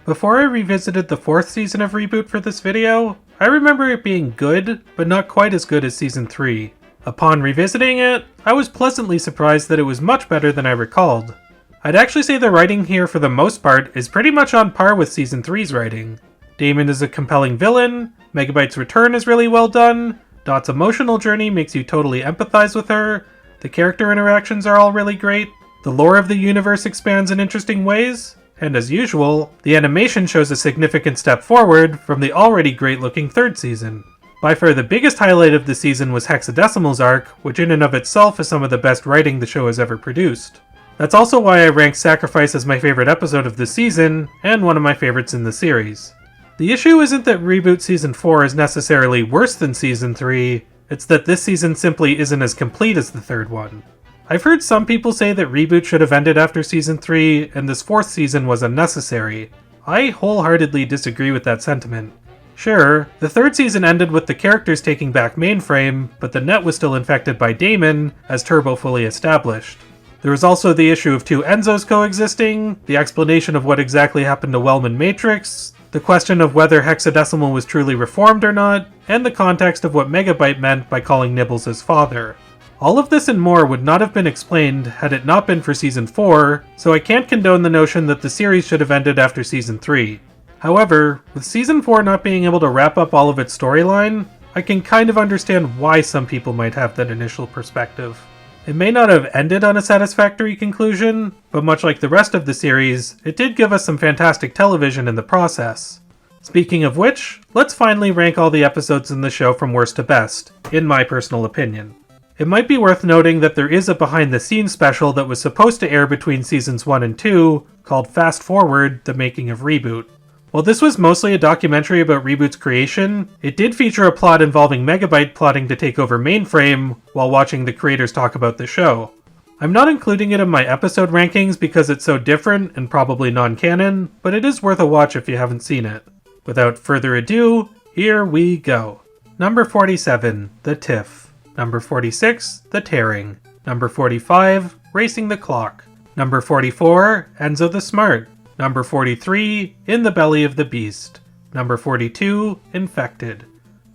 Before I revisited the 4th season of Reboot for this video, I remember it being good, but not quite as good as Season 3. Upon revisiting it, I was pleasantly surprised that it was much better than I recalled. I'd actually say the writing here for the most part is pretty much on par with Season 3's writing. Daemon is a compelling villain, Megabyte's return is really well done, Dot's emotional journey makes you totally empathize with her, the character interactions are all really great, the lore of the universe expands in interesting ways, and as usual, the animation shows a significant step forward from the already great-looking 3rd season. By far the biggest highlight of the season was Hexadecimal's arc, which in and of itself is some of the best writing the show has ever produced. That's also why I rank Sacrifice as my favorite episode of the season, and one of my favorites in the series. The issue isn't that Reboot Season 4 is necessarily worse than Season 3, it's that this season simply isn't as complete as the 3rd one. I've heard some people say that Reboot should have ended after Season 3, and this 4th season was unnecessary. I wholeheartedly disagree with that sentiment. Sure, the 3rd season ended with the characters taking back Mainframe, but the net was still infected by Daemon, as Turbo fully established. There was also the issue of 2 Enzos coexisting, the explanation of what exactly happened to Wellman Matrix, the question of whether Hexadecimal was truly reformed or not, and the context of what Megabyte meant by calling Nibbles his father. All of this and more would not have been explained had it not been for Season 4, so I can't condone the notion that the series should have ended after Season 3. However, with Season 4 not being able to wrap up all of its storyline, I can kind of understand why some people might have that initial perspective. It may not have ended on a satisfactory conclusion, but much like the rest of the series, it did give us some fantastic television in the process. Speaking of which, let's finally rank all the episodes in the show from worst to best, in my personal opinion. It might be worth noting that there is a behind-the-scenes special that was supposed to air between seasons 1 and 2, called Fast Forward, The Making of Reboot. While this was mostly a documentary about Reboot's creation, it did feature a plot involving Megabyte plotting to take over Mainframe while watching the creators talk about the show. I'm not including it in my episode rankings because it's so different and probably non-canon, but it is worth a watch if you haven't seen it. Without further ado, here we go. Number 47, The Tiff. Number 46, The Tearing. Number 45, Racing the Clock. Number 44, Enzo the Smart. Number 43, In the Belly of the Beast. Number 42, Infected.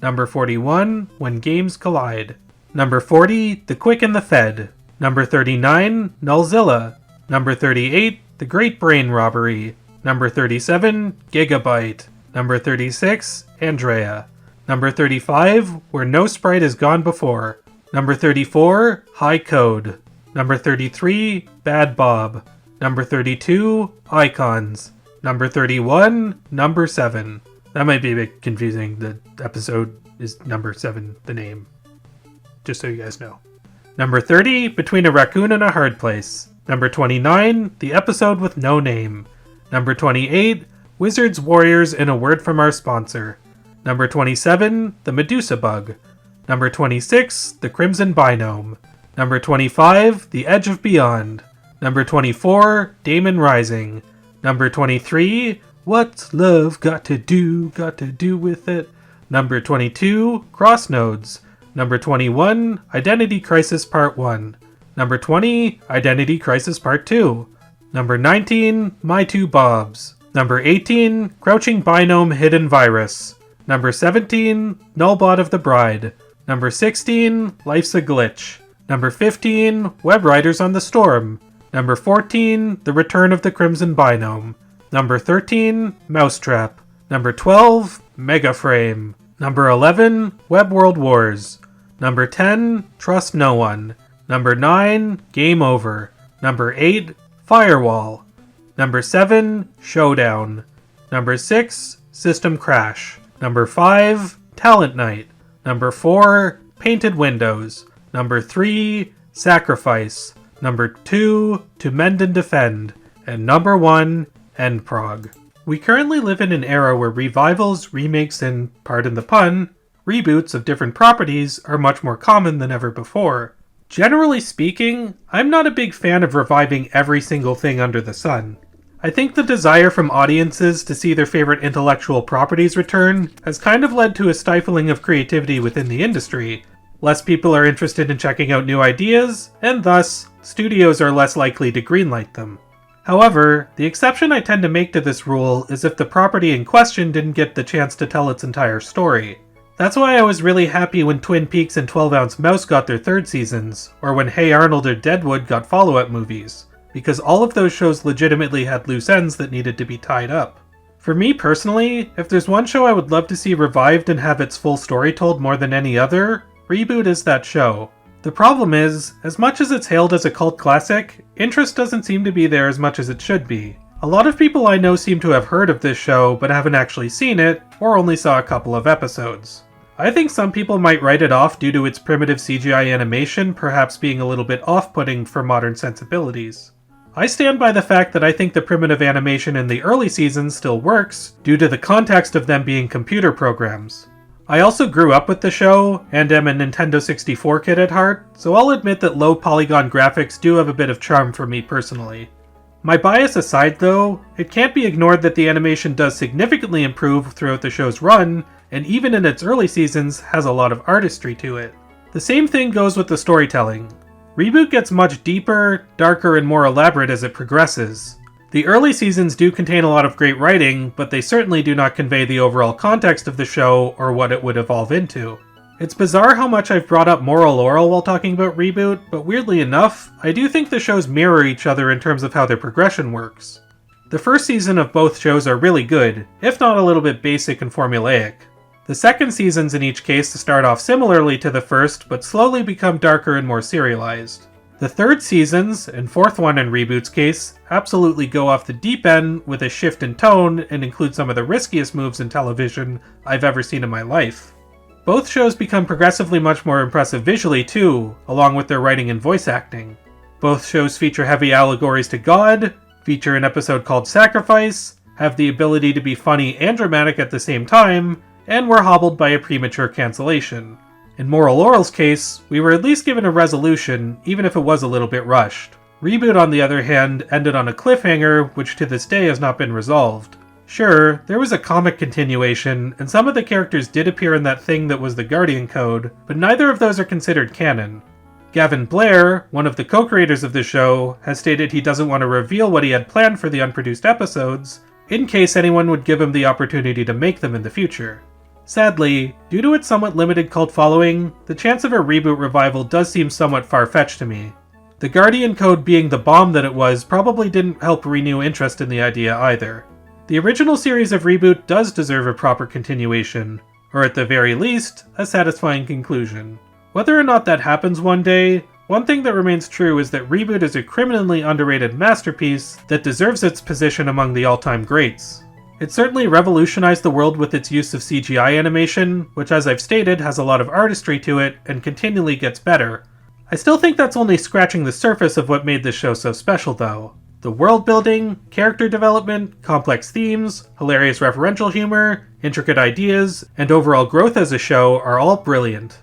Number 41, When Games Collide. Number 40, The Quick and the Fed. Number 39, Nullzilla. Number 38, The Great Brain Robbery. Number 37, Gigabyte. Number 36, Andrea. Number 35, Where No Sprite Has Gone Before. Number 34, High Code. Number 33, Bad Bob. Number 32, Icons. Number 31, Number 7. That might be a bit confusing. The episode is Number 7, the name. Just so you guys know. Number 30, Between a Raccoon and a Hard Place. Number 29, The Episode with No Name. Number 28, Wizards, Warriors, and a Word from Our Sponsor. Number 27, The Medusa Bug. Number 26, The Crimson Binome. Number 25, The Edge of Beyond. Number 24, Daemon Rising. Number 23, What's Love Got to Do with It? Number 22, Crossnodes. Number 21, Identity Crisis Part 1. Number 20, Identity Crisis Part 2. Number 19, My Two Bobs. Number 18, Crouching Binome Hidden Virus. Number 17, Null Bot of the Bride. Number 16, Life's a Glitch. Number 15, Web Riders on the Storm. Number 14, The Return of the Crimson Binome. Number 13, Mousetrap. Number 12, Megaframe. Number 11, Web World Wars. Number 10, Trust No One. Number 9, Game Over. Number 8, Firewall. Number 7, Showdown. Number 6, System Crash. Number 5, Talent Night. Number 4, Painted Windows. Number 3, Sacrifice. Number 2, To Mend and Defend. And number 1, End Prog. We currently live in an era where revivals, remakes, and, pardon the pun, reboots of different properties are much more common than ever before. Generally speaking, I'm not a big fan of reviving every single thing under the sun. I think the desire from audiences to see their favorite intellectual properties return has kind of led to a stifling of creativity within the industry. Less people are interested in checking out new ideas, and thus, studios are less likely to greenlight them. However, the exception I tend to make to this rule is if the property in question didn't get the chance to tell its entire story. That's why I was really happy when Twin Peaks and 12 Ounce Mouse got their third seasons, or when Hey Arnold or Deadwood got follow-up movies, because all of those shows legitimately had loose ends that needed to be tied up. For me personally, if there's one show I would love to see revived and have its full story told more than any other, Reboot is that show. The problem is, as much as it's hailed as a cult classic, interest doesn't seem to be there as much as it should be. A lot of people I know seem to have heard of this show but haven't actually seen it, or only saw a couple of episodes. I think some people might write it off due to its primitive CGI animation perhaps being a little bit off-putting for modern sensibilities. I stand by the fact that I think the primitive animation in the early seasons still works, due to the context of them being computer programs. I also grew up with the show, and am a Nintendo 64 kid at heart, so I'll admit that low polygon graphics do have a bit of charm for me personally. My bias aside though, it can't be ignored that the animation does significantly improve throughout the show's run, and even in its early seasons has a lot of artistry to it. The same thing goes with the storytelling. Reboot gets much deeper, darker, and more elaborate as it progresses. The early seasons do contain a lot of great writing, but they certainly do not convey the overall context of the show or what it would evolve into. It's bizarre how much I've brought up Moral Laurel while talking about Reboot, but weirdly enough, I do think the shows mirror each other in terms of how their progression works. The first season of both shows are really good, if not a little bit basic and formulaic. The second seasons in each case start off similarly to the first, but slowly become darker and more serialized. The third seasons, and fourth one in Reboot's case, absolutely go off the deep end with a shift in tone and include some of the riskiest moves in television I've ever seen in my life. Both shows become progressively much more impressive visually too, along with their writing and voice acting. Both shows feature heavy allegories to God, feature an episode called Sacrifice, have the ability to be funny and dramatic at the same time, and were hobbled by a premature cancellation. In Moral Laurel's case, we were at least given a resolution, even if it was a little bit rushed. Reboot, on the other hand, ended on a cliffhanger, which to this day has not been resolved. Sure, there was a comic continuation, and some of the characters did appear in that thing that was the Guardian Code, but neither of those are considered canon. Gavin Blair, one of the co-creators of the show, has stated he doesn't want to reveal what he had planned for the unproduced episodes, in case anyone would give him the opportunity to make them in the future. Sadly, due to its somewhat limited cult following, the chance of a Reboot revival does seem somewhat far-fetched to me. The Guardian Code being the bomb that it was probably didn't help renew interest in the idea either. The original series of Reboot does deserve a proper continuation, or at the very least, a satisfying conclusion. Whether or not that happens one day, one thing that remains true is that Reboot is a criminally underrated masterpiece that deserves its position among the all-time greats. It certainly revolutionized the world with its use of CGI animation, which as I've stated has a lot of artistry to it and continually gets better. I still think that's only scratching the surface of what made this show so special though. The world building, character development, complex themes, hilarious referential humor, intricate ideas, and overall growth as a show are all brilliant.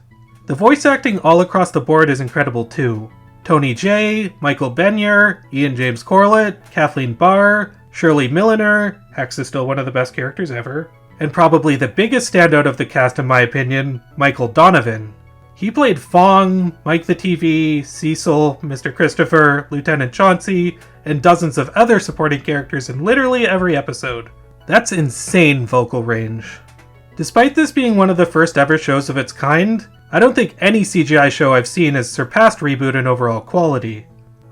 The voice acting all across the board is incredible too. Tony Jay, Michael Benyer, Ian James Corlett, Kathleen Barr, Shirley Milliner, Hex is still one of the best characters ever, and probably the biggest standout of the cast in my opinion, Michael Donovan. He played Fong, Mike the TV, Cecil, Mr. Christopher, Lieutenant Chauncey, and dozens of other supporting characters in literally every episode. That's insane vocal range. Despite this being one of the first ever shows of its kind, I don't think any CGI show I've seen has surpassed Reboot in overall quality.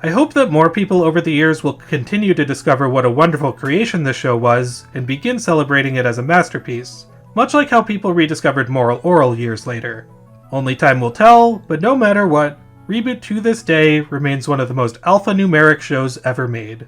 I hope that more people over the years will continue to discover what a wonderful creation this show was and begin celebrating it as a masterpiece, much like how people rediscovered Moral Oral years later. Only time will tell, but no matter what, Reboot to this day remains one of the most alphanumeric shows ever made.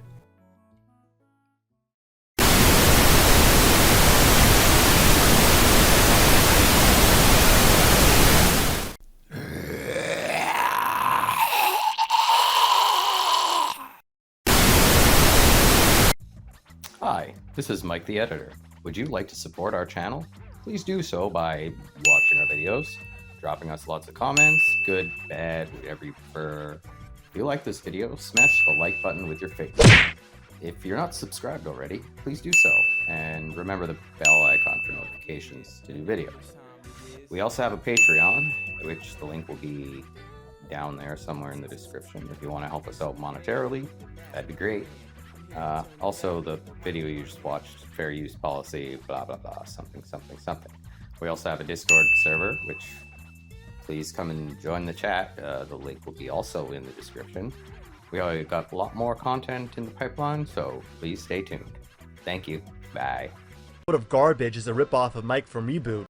Hi, this is Mike the Editor. Would you like to support our channel? Please do so by watching our videos, dropping us lots of comments, good, bad, whatever you prefer. If you like this video, smash the like button with your face. If you're not subscribed already, please do so, and remember the bell icon for notifications to new videos. We also have a Patreon, which the link will be down there somewhere in the description. If you want to help us out monetarily, that'd be great. Also, the video you just watched, fair use policy, blah blah blah, something something something. We also have a Discord server, which please come and join the chat. The link will be also in the description. We already got a lot more content in the pipeline, so please stay tuned. Thank you. Bye. Of garbage is a ripoff of Mike from Reboot.